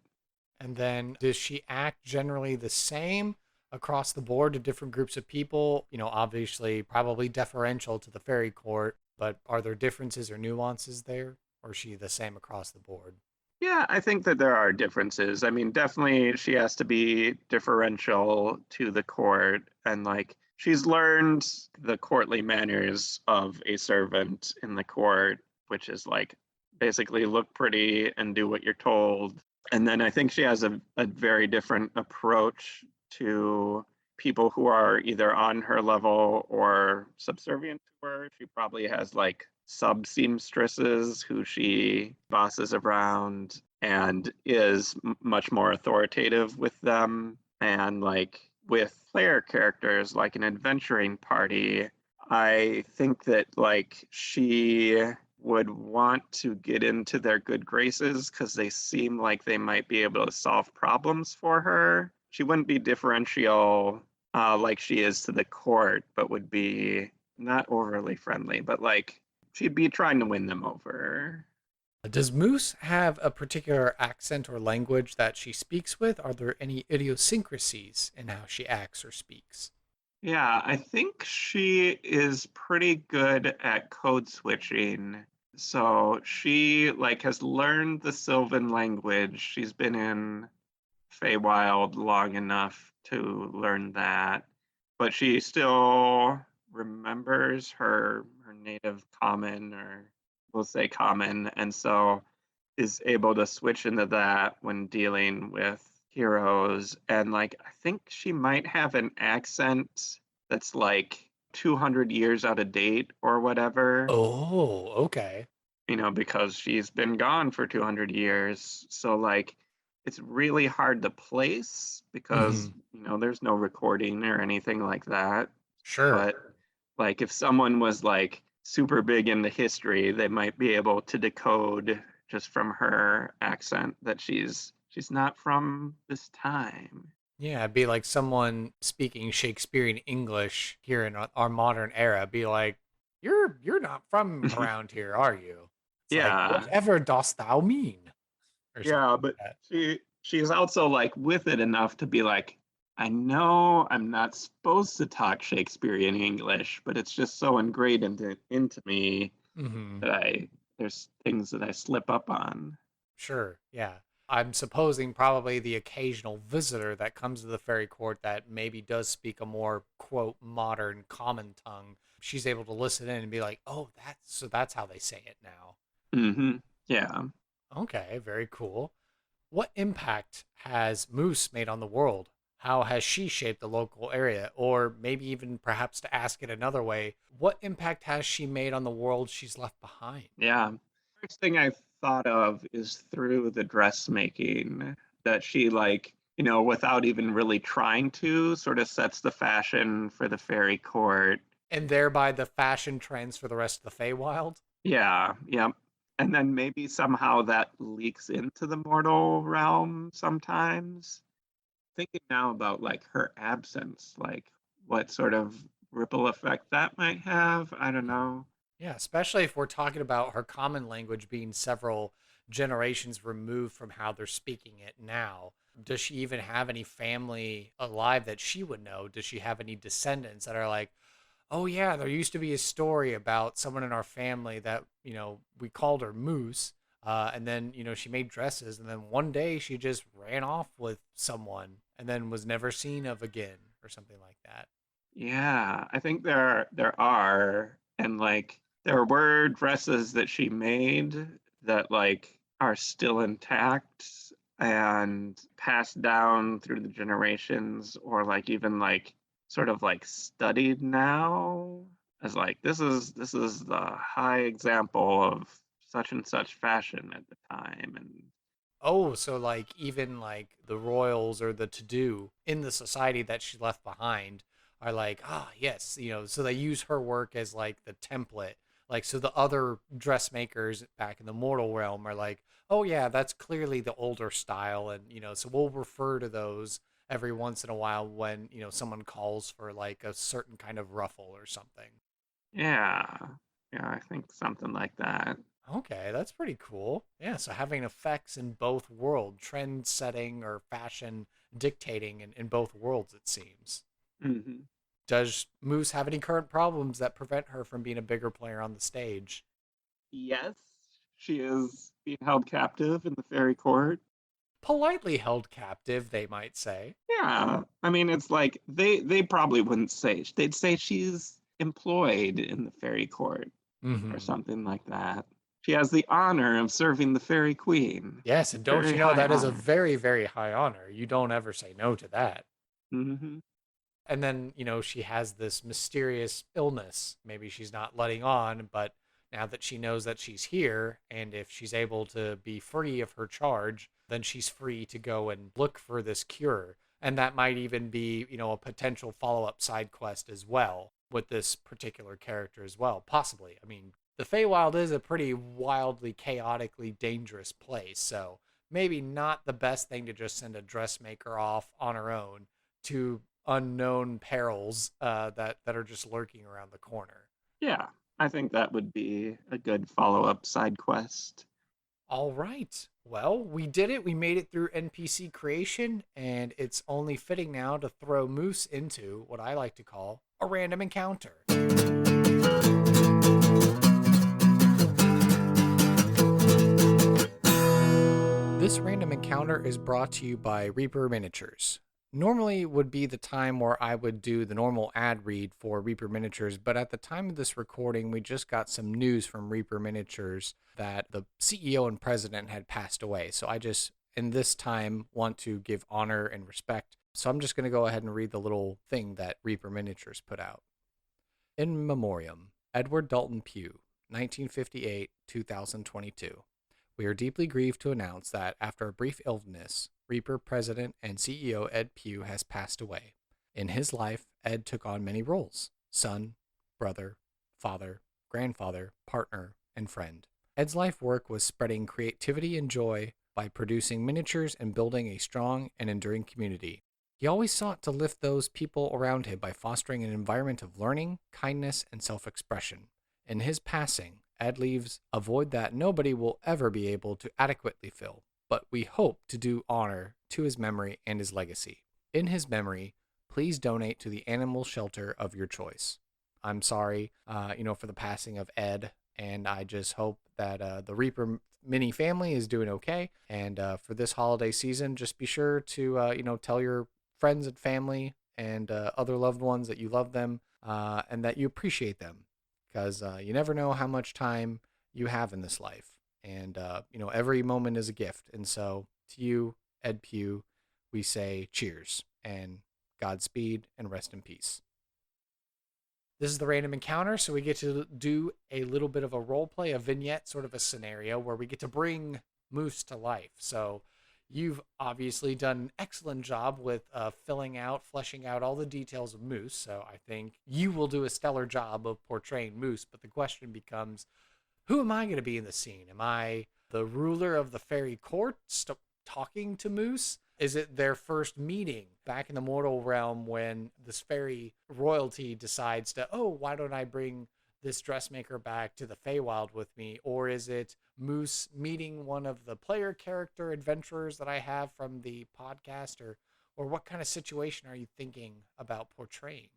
Speaker 2: And then does she act generally the same across the board to different groups of people? Obviously probably deferential to the fairy court, but are there differences or nuances there? Or is she the same across the board?
Speaker 3: Yeah, I think that there are differences. I mean, definitely she has to be differential to the court, and like she's learned the courtly manners of a servant in the court, which is like basically look pretty and do what you're told. And then I think she has a very different approach to people who are either on her level or subservient to her. She probably has like sub seamstresses who she bosses around and is much more authoritative with them. And like with player characters, like an adventuring party, I think that like she would want to get into their good graces because they seem like they might be able to solve problems for her. She wouldn't be differential like she is to the court, but would be not overly friendly, but like she'd be trying to win them over.
Speaker 2: Does Moose have a particular accent or language that she speaks with? Are there any idiosyncrasies in how she acts or speaks?
Speaker 3: Yeah, I think she is pretty good at code switching. So she like has learned the Sylvan language. She's been in Feywild long enough to learn that, but she still remembers her native common, or we'll say common, and so is able to switch into that when dealing with heroes. And like I think she might have an accent that's like 200 years out of date or whatever,
Speaker 2: Oh, okay.
Speaker 3: because she's been gone for 200 years. So like it's really hard to place because there's no recording or anything like that.
Speaker 2: Sure.
Speaker 3: But like if someone was like super big into history, they might be able to decode just from her accent that she's not from this time.
Speaker 2: Yeah, it'd be like someone speaking Shakespearean English here in our modern era. Be like, you're not from around here, are you? It's like,
Speaker 3: Yeah.
Speaker 2: whatever dost thou mean? Or something
Speaker 3: Yeah,
Speaker 2: like
Speaker 3: but
Speaker 2: that.
Speaker 3: she's also like with it enough to be like, I know I'm not supposed to talk Shakespearean English, but it's just so ingrained into me
Speaker 2: Mm-hmm.
Speaker 3: that there's things that I slip up on.
Speaker 2: Sure, yeah. I'm supposing probably the occasional visitor that comes to the fairy court that maybe does speak a more, quote, modern common tongue. She's able to listen in and be like, oh, that's how they say it now.
Speaker 3: Mm-hmm. Yeah.
Speaker 2: Okay, very cool. What impact has Moose made on the world? How has she shaped the local area? Or maybe even perhaps to ask it another way, what impact has she made on the world she's left behind?
Speaker 3: Yeah. First thing I thought of is through the dressmaking that she like, without even really trying to, sort of sets the fashion for the fairy court.
Speaker 2: And thereby the fashion trends for the rest of the Feywild?
Speaker 3: Yeah, yeah. And then maybe somehow that leaks into the mortal realm sometimes. Thinking now about like her absence, like what sort of ripple effect that might have. I don't know.
Speaker 2: Yeah, especially if we're talking about her common language being several generations removed from how they're speaking it now. Does she even have any family alive that she would know? Does she have any descendants that are like, oh, yeah, there used to be a story about someone in our family that, we called her Moose. And then, she made dresses. And then one day she just ran off with someone and then was never seen of again or something like that.
Speaker 3: Yeah, I think there are, and like there were dresses that she made that like are still intact and passed down through the generations, or like even like sort of like studied now as like this is the high example of such and such fashion at the time. And
Speaker 2: Oh, so like even like the royals or the to-do in the society that she left behind are like, ah, yes, so they use her work as like the template. Like, so the other dressmakers back in the mortal realm are like, oh yeah, that's clearly the older style. And, so we'll refer to those every once in a while when, someone calls for like a certain kind of ruffle or something.
Speaker 3: yeah, yeah, I think something like that.
Speaker 2: Okay, that's pretty cool. Yeah, so having effects in both worlds, trend setting or fashion dictating in both worlds, it seems.
Speaker 3: Hmm.
Speaker 2: Does Moose have any current problems that prevent her from being a bigger player on the stage?
Speaker 3: Yes, she is being held captive in the fairy court.
Speaker 2: Politely held captive, they might say.
Speaker 3: Yeah, I mean, it's like they probably wouldn't say. They'd say she's employed in the fairy court or
Speaker 2: Mm-hmm.
Speaker 3: something like that. She has the honor of serving the fairy queen.
Speaker 2: Yes, and don't
Speaker 3: Very
Speaker 2: you know
Speaker 3: high
Speaker 2: that is a
Speaker 3: honor.
Speaker 2: very, very high honor? You don't ever say no to that.
Speaker 3: Hmm.
Speaker 2: And then, she has this mysterious illness. Maybe she's not letting on, but now that she knows that she's here, and if she's able to be free of her charge, then she's free to go and look for this cure. And that might even be, a potential follow up side quest as well with this particular character as well. Possibly. I mean, the Feywild is a pretty wildly, chaotically dangerous place. So maybe not the best thing to just send a dressmaker off on her own to unknown perils that are just lurking around the corner.
Speaker 3: Yeah, I think that would be a good follow-up side quest.
Speaker 2: All right. Well, we did it. We made it through NPC creation, and it's only fitting now to throw Moose into what I like to call a random encounter. This random encounter is brought to you by Reaper Miniatures. Normally would be the time where I would do the normal ad read for Reaper Miniatures, but at the time of this recording, we just got some news from Reaper Miniatures that the CEO and president had passed away. So I just, in this time, want to give honor and respect. So I'm just going to go ahead and read the little thing that Reaper Miniatures put out. In Memoriam, Edward Dalton Pugh, 1958 2022. We are deeply grieved to announce that after a brief illness, Reaper President and CEO Ed Pugh has passed away. In his life, Ed took on many roles: son, brother, father, grandfather, partner, and friend. Ed's life work was spreading creativity and joy by producing miniatures and building a strong and enduring community. He always sought to lift those people around him by fostering an environment of learning, kindness, and self-expression. In his passing, Ed leaves a void that nobody will ever be able to adequately fill, but we hope to do honor to his memory and his legacy. In his memory, please donate to the animal shelter of your choice. I'm sorry, for the passing of Ed, and I just hope that the Reaper mini family is doing okay. And for this holiday season, just be sure to, tell your friends and family and other loved ones that you love them and that you appreciate them, because you never know how much time you have in this life. And, every moment is a gift. And so to you, Ed Pugh, we say cheers and Godspeed and rest in peace. This is the random encounter, so we get to do a little bit of a role play, a vignette, sort of a scenario where we get to bring Moose to life. So you've obviously done an excellent job with fleshing out all the details of Moose. So I think you will do a stellar job of portraying Moose. But the question becomes, who am I going to be in the scene? Am I the ruler of the fairy court talking to Moose? Is it their first meeting back in the mortal realm when this fairy royalty decides why don't I bring this dressmaker back to the Feywild with me? Or is it Moose meeting one of the player character adventurers that I have from the podcast? Or what kind of situation are you thinking about portraying?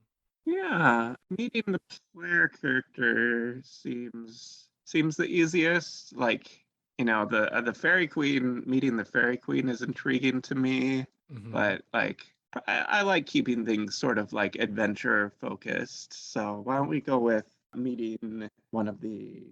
Speaker 3: Yeah, meeting the player character seems the easiest. Like, the fairy queen, meeting the fairy queen is intriguing to me.
Speaker 2: Mm-hmm.
Speaker 3: But like, I like keeping things sort of like adventure focused. So why don't we go with meeting one of the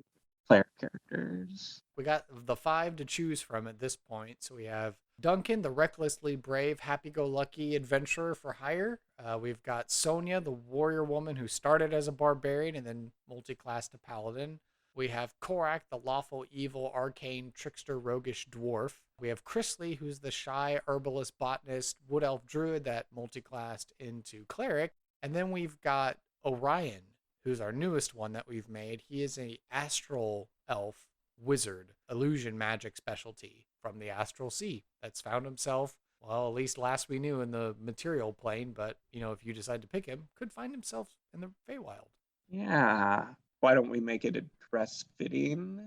Speaker 3: player characters?
Speaker 2: We got the 5 to choose from at this point. So we have Duncan, the recklessly brave, happy-go-lucky adventurer for hire. We've got Sonia, the warrior woman who started as a barbarian and then multi-classed to paladin. We have Korak, the lawful evil, arcane, trickster, roguish dwarf. We have Chrisley, who's the shy, herbalist, botanist, wood elf druid that multi-classed into cleric. And then we've got Orion, who's our newest one that we've made. He is an astral elf wizard, illusion magic specialty from the astral sea that's found himself, well, at least last we knew, in the material plane. But, if you decide to pick him, could find himself in the Feywild.
Speaker 3: Yeah. Why don't we make it a dress fitting?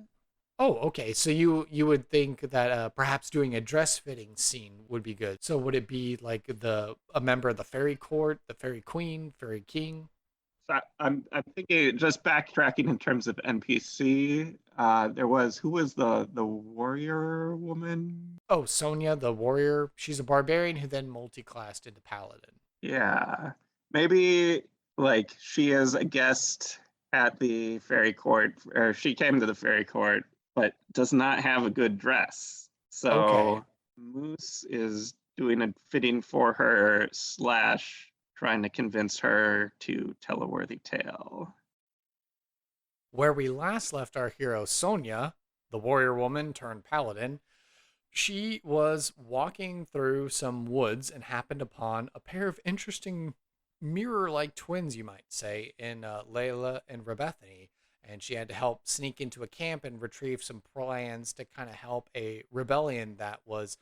Speaker 2: Oh, okay. So you would think that perhaps doing a dress fitting scene would be good. So would it be like a member of the fairy court, the fairy queen, fairy king?
Speaker 3: So I'm thinking, just backtracking in terms of NPC. Who was the warrior woman?
Speaker 2: Oh, Sonia, the warrior. She's a barbarian who then multi-classed into paladin.
Speaker 3: Yeah, maybe like she is a guest at the fairy court, or she came to the fairy court, but does not have a good dress. So
Speaker 2: Okay.
Speaker 3: Moose is doing a fitting for her / trying to convince her to tell a worthy tale.
Speaker 2: Where we last left our hero Sonia, the warrior woman turned paladin, she was walking through some woods and happened upon a pair of interesting mirror-like twins, you might say, in Layla and Rebethany. And she had to help sneak into a camp and retrieve some plans to kind of help a rebellion that was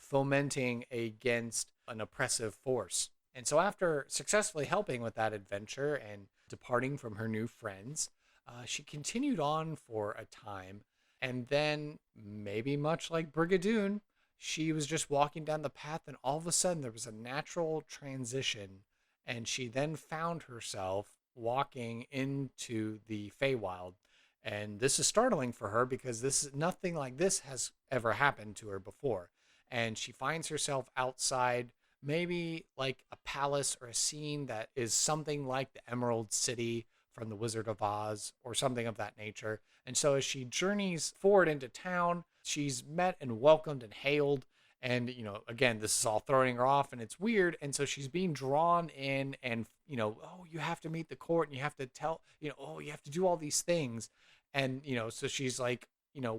Speaker 2: fomenting against an oppressive force. And so after successfully helping with that adventure and departing from her new friends, she continued on for a time. And then, maybe much like Brigadoon, she was just walking down the path, and all of a sudden there was a natural transition. And she then found herself walking into the Feywild. And this is startling for her because nothing like this has ever happened to her before. And she finds herself outside maybe like a palace or a scene that is something like the Emerald City from the Wizard of Oz or something of that nature. And so as she journeys forward into town, she's met and welcomed and hailed. And, again, this is all throwing her off and it's weird. And so she's being drawn in and, you have to meet the court and you have to tell, you have to do all these things. And, so she's like,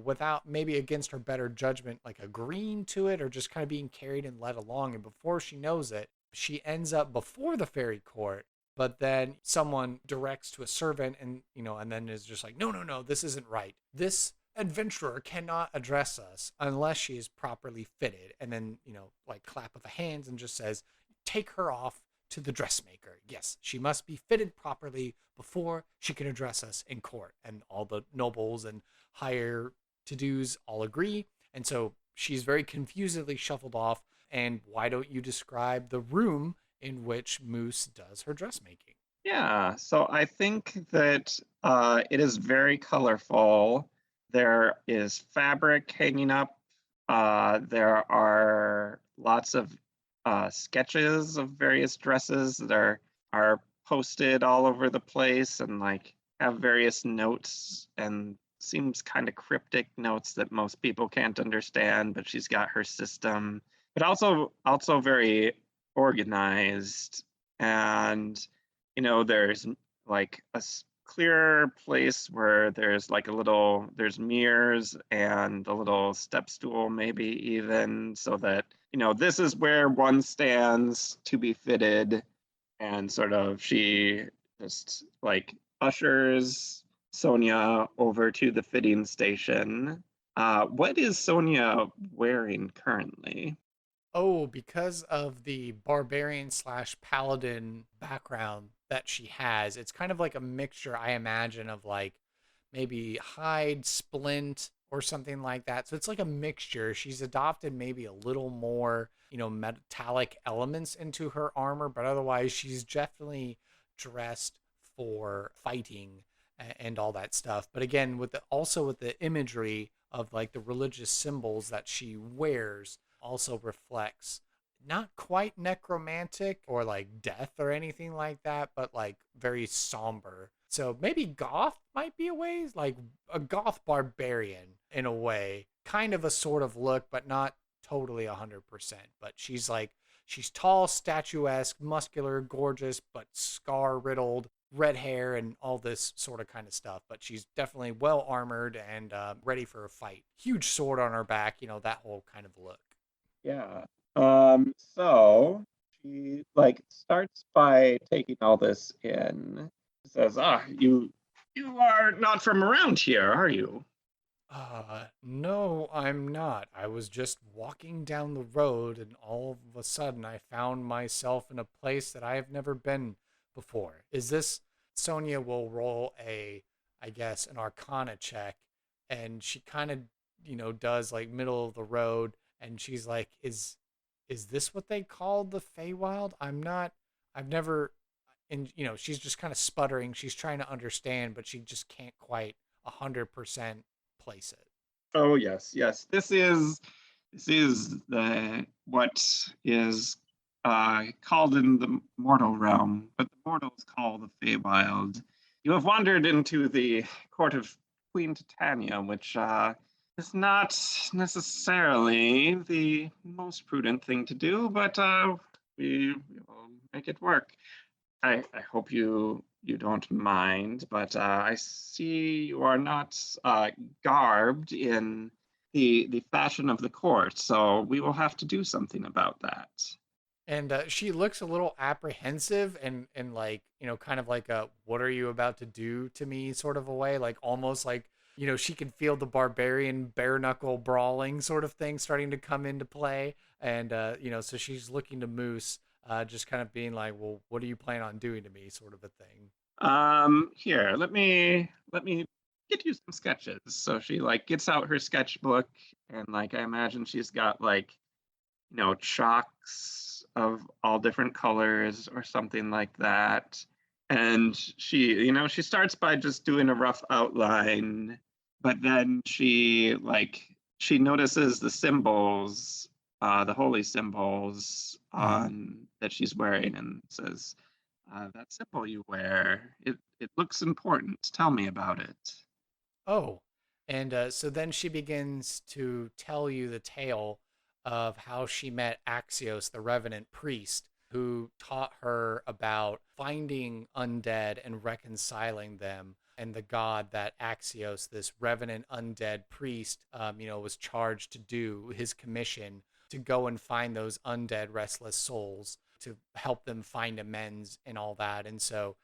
Speaker 2: without maybe against her better judgment, like agreeing to it or just kind of being carried and led along. And before she knows it, she ends up before the fairy court. But then someone directs to a servant and, and then is just like, no, this isn't right. This adventurer cannot address us unless she is properly fitted. And then, like clap of the hands and just says, take her off to the dressmaker. Yes, she must be fitted properly before she can address us in court. And all the nobles and higher to-dos all agree. And so she's very confusedly shuffled off. And why don't you describe the room in which Moose does her dressmaking?
Speaker 3: Yeah, so I think that it is very colorful. There is fabric hanging up. There are lots of sketches of various dresses that are posted all over the place and like have various notes and seems kind of cryptic notes that most people can't understand, but she's got her system, but also very organized. And there's like a clear place where there's like there's mirrors and a little step stool, maybe even, so that this is where one stands to be fitted. And sort of she just like ushers Sonia over to the fitting station. What is Sonia wearing currently?
Speaker 2: Oh, because of the barbarian slash paladin background that she has, it's kind of like a mixture, I imagine, of like maybe hide, splint, or something like that. So it's like a mixture. She's adopted maybe a little more, metallic elements into her armor, but otherwise she's definitely dressed for fighting and all that stuff. But again, also with the imagery of like the religious symbols that she wears also reflects not quite necromantic or like death or anything like that, but like very somber. So maybe goth might be a way, like a goth barbarian in a way, kind of a sort of look, but not totally 100%. But she's tall, statuesque, muscular, gorgeous, but scar riddled, red hair, and all this sort of kind of stuff. But she's definitely well armored and ready for a fight. Huge sword on her back, that whole kind of look.
Speaker 3: Yeah. So she like starts by taking all this in. Says, you are not from around here, are you?
Speaker 2: No, I'm not. I was just walking down the road and all of a sudden I found myself in a place that I have never been before. Is this Sonia will roll I guess, an Arcana check, and she kind of, does like middle of the road, and she's like, is this what they call the Feywild? I've never, and she's just kind of sputtering. She's trying to understand, but she just can't quite 100% place it.
Speaker 3: Oh yes, yes. This is the what is called in the mortal realm, but the mortals call the Feywild. You have wandered into the court of Queen Titania, which is not necessarily the most prudent thing to do, but we will make it work. I hope you don't mind, but I see you are not garbed in the fashion of the court, so we will have to do something about that.
Speaker 2: And she looks a little apprehensive and like, kind of like a, what are you about to do to me sort of a way, like almost like, she can feel the barbarian bare knuckle brawling sort of thing starting to come into play. And, so she's looking to Moose, just kind of being like, well, what do you plan on doing to me sort of a thing.
Speaker 3: Here, let me get you some sketches. So she like gets out her sketchbook, and like I imagine she's got like chalks of all different colors or something like that. And she starts by just doing a rough outline, but then she notices the symbols, the holy symbols on that she's wearing, and says, that symbol you wear, it looks important. Tell me about it.
Speaker 2: Oh, and so then she begins to tell you the tale of how she met Axios, the Revenant priest, who taught her about finding undead and reconciling them, and the god that Axios, this Revenant undead priest, was charged to do, his commission to go and find those undead restless souls to help them find amends and all that. And so,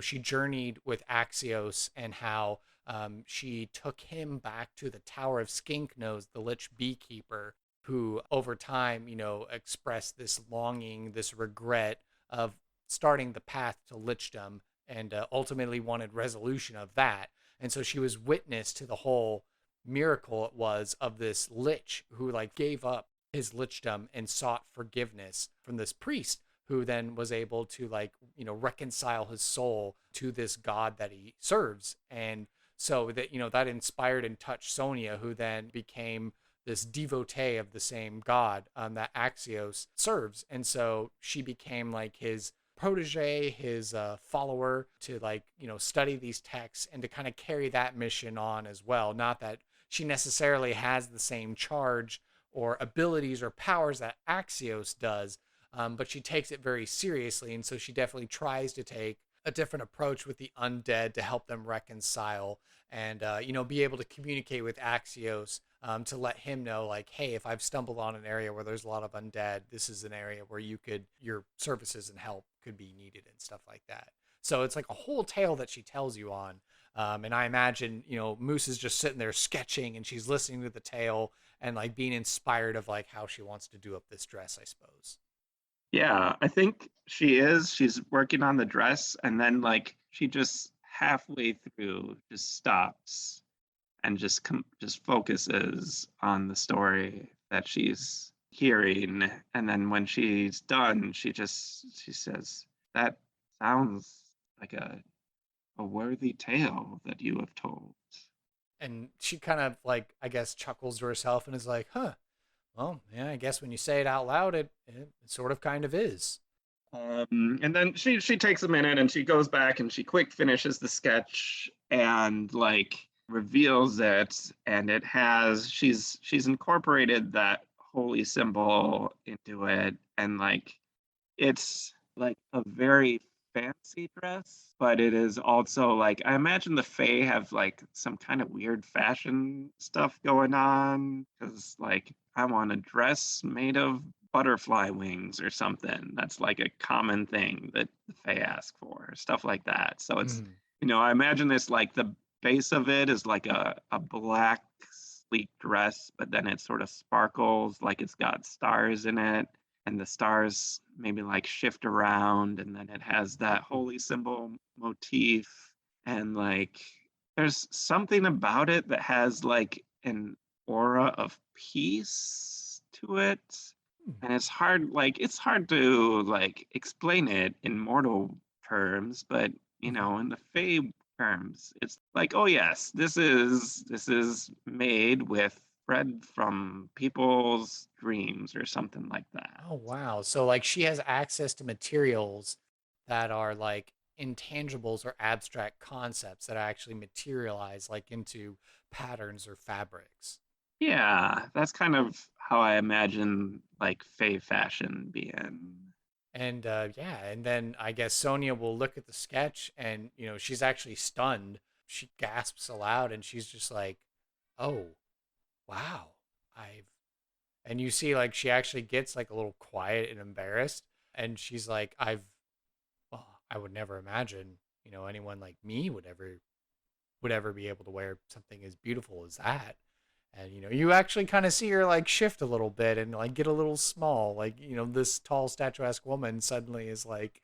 Speaker 2: she journeyed with Axios and how she took him back to the Tower of Skinknose, the Lich Beekeeper, who over time, expressed this longing, this regret of starting the path to lichdom and ultimately wanted resolution of that. And so she was witness to the whole miracle it was of this lich who like gave up his lichdom and sought forgiveness from this priest who then was able to like, reconcile his soul to this god that he serves. And so that, that inspired and touched Sonia, who then became this devotee of the same god that Axios serves. And so she became like his protege, his follower to like, study these texts and to kind of carry that mission on as well. Not that she necessarily has the same charge or abilities or powers that Axios does, but she takes it very seriously. And so she definitely tries to take a different approach with the undead to help them reconcile and, be able to communicate with Axios to let him know, like, hey, if I've stumbled on an area where there's a lot of undead, this is an area where your services and help could be needed and stuff like that. So it's like a whole tale that she tells you on. And I imagine, Moose is just sitting there sketching and she's listening to the tale and like being inspired of like how she wants to do up this dress, I suppose.
Speaker 3: Yeah, I think she is. She's working on the dress, and then like she just halfway through just stops and just focuses on the story that she's hearing. And then when she's done, she says, "That sounds like a worthy tale that you have told."
Speaker 2: And she kind of like, I guess, chuckles to herself and is like, huh, well, yeah, I guess when you say it out loud, it sort of kind of is.
Speaker 3: And then she takes a minute and she goes back and she quick finishes the sketch and like reveals it, and it has she's incorporated that holy symbol into it, and like it's like a very fancy dress, but it is also like I imagine the Fae have like some kind of weird fashion stuff going on, because like I want a dress made of butterfly wings or something. That's like a common thing that the Fae ask for, stuff like that. So it's I imagine this like the base of it is like a black sleek dress, but then it sort of sparkles like it's got stars in it, and the stars maybe like shift around, and then it has that holy symbol motif, and like there's something about it that has like an aura of peace to it, and it's hard to like explain it in mortal terms, but in the Fae terms, it's like, oh yes, this is made with bread from people's dreams or something like that.
Speaker 2: Oh, wow. So like she has access to materials that are like intangibles or abstract concepts that actually materialize like into patterns or fabrics.
Speaker 3: Yeah, that's kind of how I imagine like Fae fashion being.
Speaker 2: And yeah, and then I guess Sonia will look at the sketch and, she's actually stunned. She gasps aloud and she's just like, oh, wow. I've and you see like she actually gets like a little quiet and embarrassed, and she's like, well, I would never imagine, anyone like me would ever be able to wear something as beautiful as that. And you actually kind of see her like shift a little bit and like get a little small, like this tall statuesque woman suddenly is like,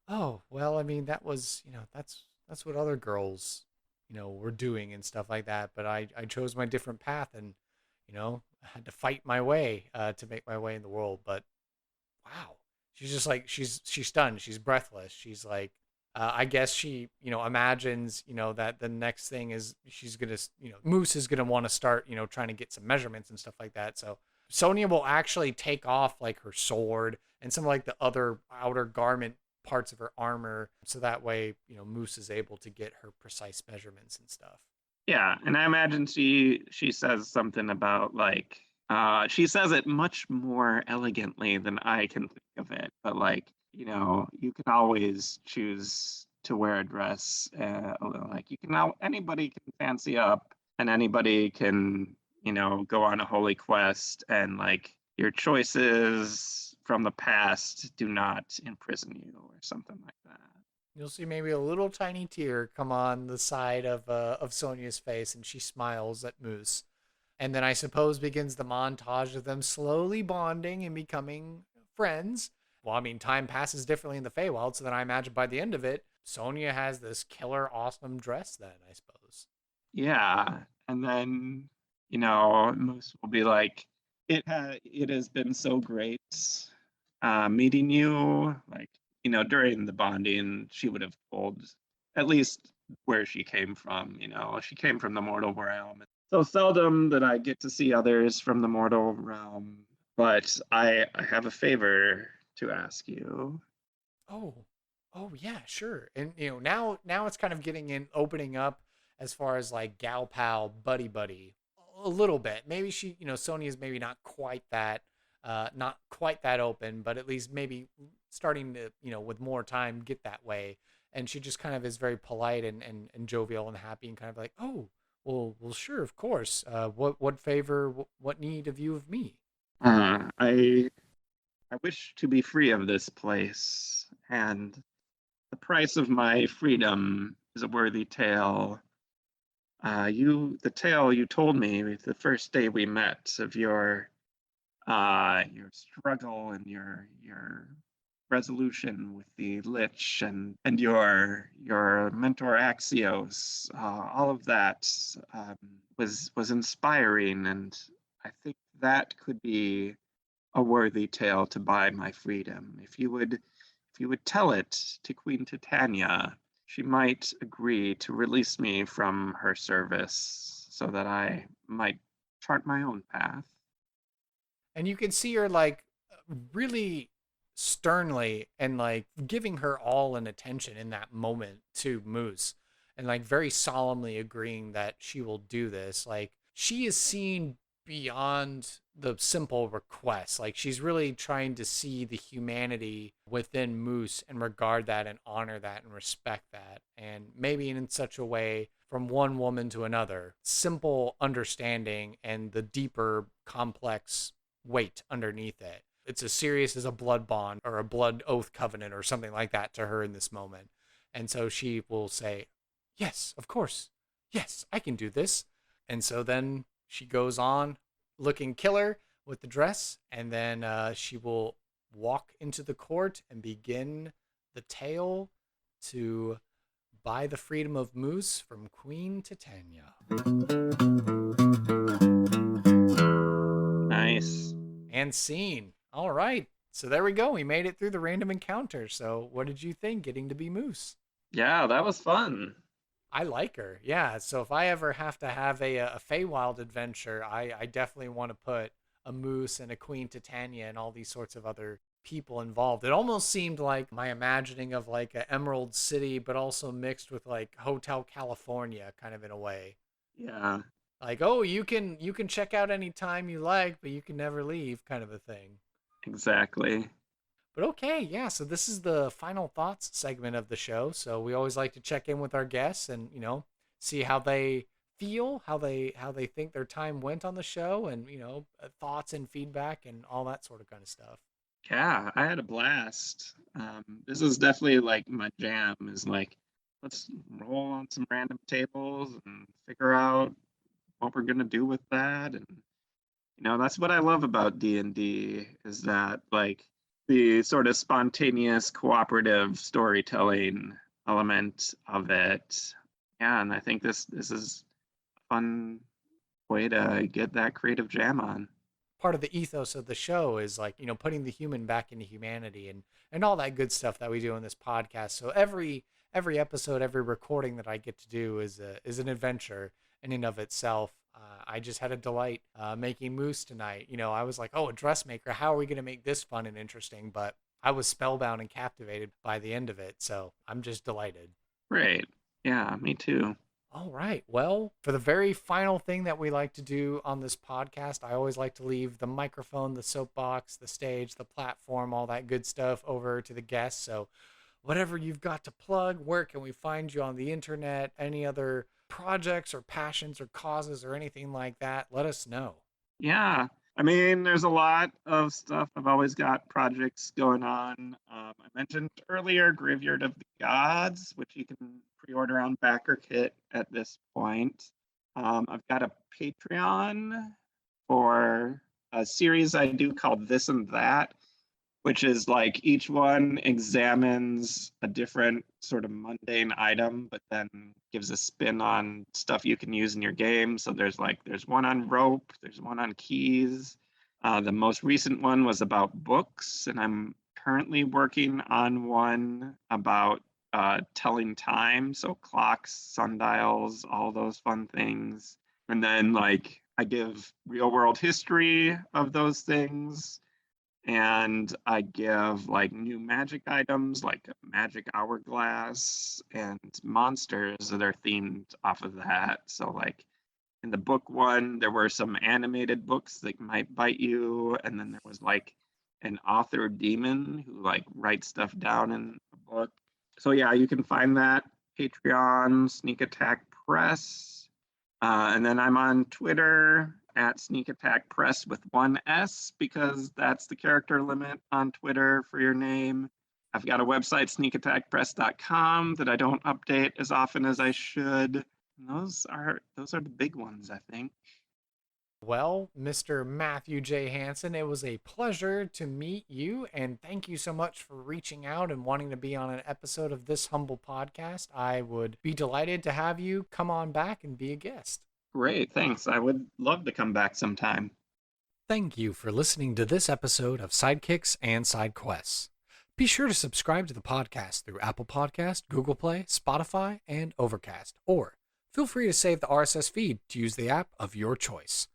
Speaker 2: oh well, I mean that was that's what other girls were doing and stuff like that, but I chose my different path, and I had to fight my way to make my way in the world. But wow, she's just like she's stunned, she's breathless, she's like I guess she imagines that the next thing is she's gonna Moose is gonna want to start trying to get some measurements and stuff like that. So Sonia will actually take off like her sword and some like the other outer garment parts of her armor, so that way Moose is able to get her precise measurements and stuff.
Speaker 3: Yeah, and I imagine she says something about like she says it much more elegantly than I can think of it, but like you can always choose to wear a dress. Like anybody can fancy up, and anybody can go on a holy quest, and like your choices from the past do not imprison you or something like that.
Speaker 2: You'll see maybe a little tiny tear come on the side of Sonia's face, and she smiles at Moose. And then I suppose begins the montage of them slowly bonding and becoming friends. well, I mean, time passes differently in the Feywild, so then I imagine by the end of it, Sonya has this killer, awesome dress then, I suppose.
Speaker 3: Yeah. And then, Moose will be like, it has been so great meeting you. Like, during the bonding, she would have told at least where she came from. She came from the mortal realm. So seldom that I get to see others from the mortal realm, but I have a favor to ask you.
Speaker 2: Oh, oh yeah, sure. And now it's kind of getting in, opening up as far as like gal pal, buddy buddy, a little bit. Maybe she, Sonya's maybe not quite that open, but at least maybe starting to, with more time, get that way. And she just kind of is very polite and jovial and happy and kind of like, oh, well, sure, of course. What favor, what need have you of me?
Speaker 3: I wish to be free of this place, and the price of my freedom is a worthy tale. The tale you told me the first day we met of your struggle and your resolution with the Lich and your mentor Axios, all of that was inspiring, and I think that could be a worthy tale to buy my freedom. If you would tell it to Queen Titania, she might agree to release me from her service so that I might chart my own path.
Speaker 2: And you can see her like really sternly and like giving her all an attention in that moment to Moose and like very solemnly agreeing that she will do this. Like she is seen beyond the simple request. Like she's really trying to see the humanity within Moose and regard that and honor that and respect that. And maybe in such a way from one woman to another, simple understanding and the deeper complex weight underneath it. It's as serious as a blood bond or a blood oath covenant or something like that to her in this moment. And so she will say, yes, of course. Yes, I can do this. And so then she goes on looking killer with the dress. And then she will walk into the court and begin the tale to buy the freedom of Moose from Queen Titania.
Speaker 3: Nice.
Speaker 2: And scene. All right. So there we go. We made it through the random encounter. So what did you think getting to be Moose?
Speaker 3: Yeah, that was fun.
Speaker 2: I like her. Yeah. So if I ever have to have a Feywild adventure, I definitely want to put a Moose and a Queen Titania and all these sorts of other people involved. It almost seemed like my imagining of like an Emerald City, but also mixed with like Hotel California kind of in a way.
Speaker 3: Yeah,
Speaker 2: Like, oh, you can check out anytime you like, but you can never leave kind of a thing.
Speaker 3: exactly.
Speaker 2: But okay, yeah, so this is the final thoughts segment of the show. So we always like to check in with our guests and, see how they feel, how they think their time went on the show and, thoughts and feedback and all that sort of kind of stuff.
Speaker 3: Yeah, I had a blast. This is definitely like my jam is like, let's roll on some random tables and figure out what we're gonna do with that. And that's what I love about D&D is that like the sort of spontaneous cooperative storytelling element of it. Yeah, and I think this is a fun way to get that creative jam on.
Speaker 2: Part of the ethos of the show is like, putting the human back into humanity and all that good stuff that we do on this podcast. So every episode, every recording that I get to do is an adventure in and of itself. I just had a delight making Moose tonight. I was like, oh, a dressmaker. How are we going to make this fun and interesting? But I was spellbound and captivated by the end of it. So I'm just delighted.
Speaker 3: Great. Yeah, me too.
Speaker 2: All right. Well, for the very final thing that we like to do on this podcast, I always like to leave the microphone, the soapbox, the stage, the platform, all that good stuff over to the guests. So, whatever you've got to plug, where can we find you on the internet? Any other projects or passions or causes or anything like that? Let us know.
Speaker 3: Yeah. I mean, there's a lot of stuff. I've always got projects going on. I mentioned earlier Graveyard of the Gods, which you can pre-order on Backer Kit at this point. I've got a Patreon for a series I do called This and That, which is like each one examines a different sort of mundane item, but then gives a spin on stuff you can use in your game. So there's one on rope, there's one on keys. The most recent one was about books, and I'm currently working on one about telling time. So clocks, sundials, all those fun things. And then like I give real world history of those things. And I give like new magic items like a magic hourglass and monsters that are themed off of that. So like in the book one, there were some animated books that might bite you. And then there was like an author demon who like writes stuff down in a book. So yeah, you can find that Patreon, Sneak Attack Press. And then I'm on Twitter at Sneak Attack Press with one S, because that's the character limit on Twitter for your name. I've got a website, sneakattackpress.com, that I don't update as often as I should. And those are the big ones, I think.
Speaker 2: Well, Mr. Matthew J. Hanson, it was a pleasure to meet you, and thank you so much for reaching out and wanting to be on an episode of this humble podcast. I would be delighted to have you come on back and be a guest.
Speaker 3: Great, thanks. I would love to come back sometime.
Speaker 2: Thank you for listening to this episode of Sidekicks and Side Quests. Be sure to subscribe to the podcast through Apple Podcast, Google Play, Spotify, and Overcast, or feel free to save the RSS feed to use the app of your choice.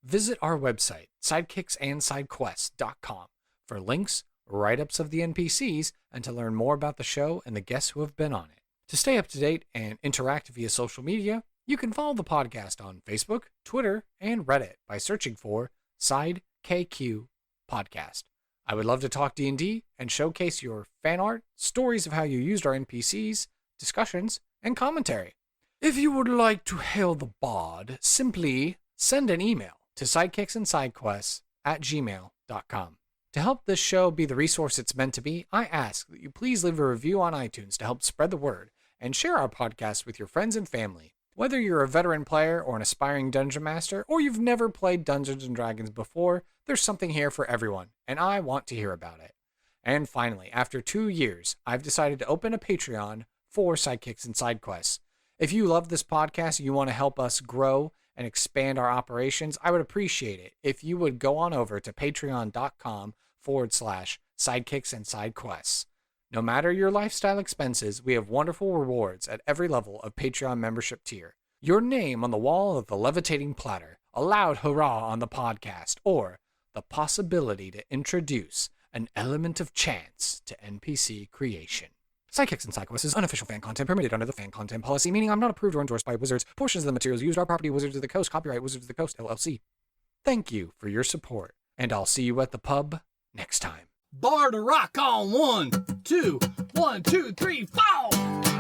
Speaker 2: Visit our website, sidekicksandsidequests.com, for links, write-ups of the NPCs, and to learn more about the show and the guests who have been on it. To stay up to date and interact via social media, you can follow the podcast on Facebook, Twitter, and Reddit by searching for SideKQ Podcast. I would love to talk D&D and showcase your fan art, stories of how you used our NPCs, discussions, and commentary. If you would like to hail the bard, simply send an email to sidekicksandsidequests@gmail.com. To help this show be the resource it's meant to be, I ask that you please leave a review on iTunes to help spread the word and share our podcast with your friends and family. Whether you're a veteran player or an aspiring dungeon master, or you've never played Dungeons & Dragons before, there's something here for everyone, and I want to hear about it. And finally, after 2 years, I've decided to open a Patreon for Sidekicks and Side Quests. If you love this podcast and you want to help us grow and expand our operations, I would appreciate it if you would go on over to patreon.com/sidekicks and side quests. No matter your lifestyle expenses, we have wonderful rewards at every level of Patreon membership tier. Your name on the wall of the levitating platter, a loud hurrah on the podcast, or the possibility to introduce an element of chance to NPC creation. Sidekicks and Sidequests is unofficial fan content permitted under the fan content policy, meaning I'm not approved or endorsed by Wizards. Portions of the materials used are property Wizards of the Coast, copyright Wizards of the Coast, LLC. Thank you for your support, and I'll see you at the pub next time.
Speaker 1: Bar to rock on 1, 2, 1, 2, 3, 4.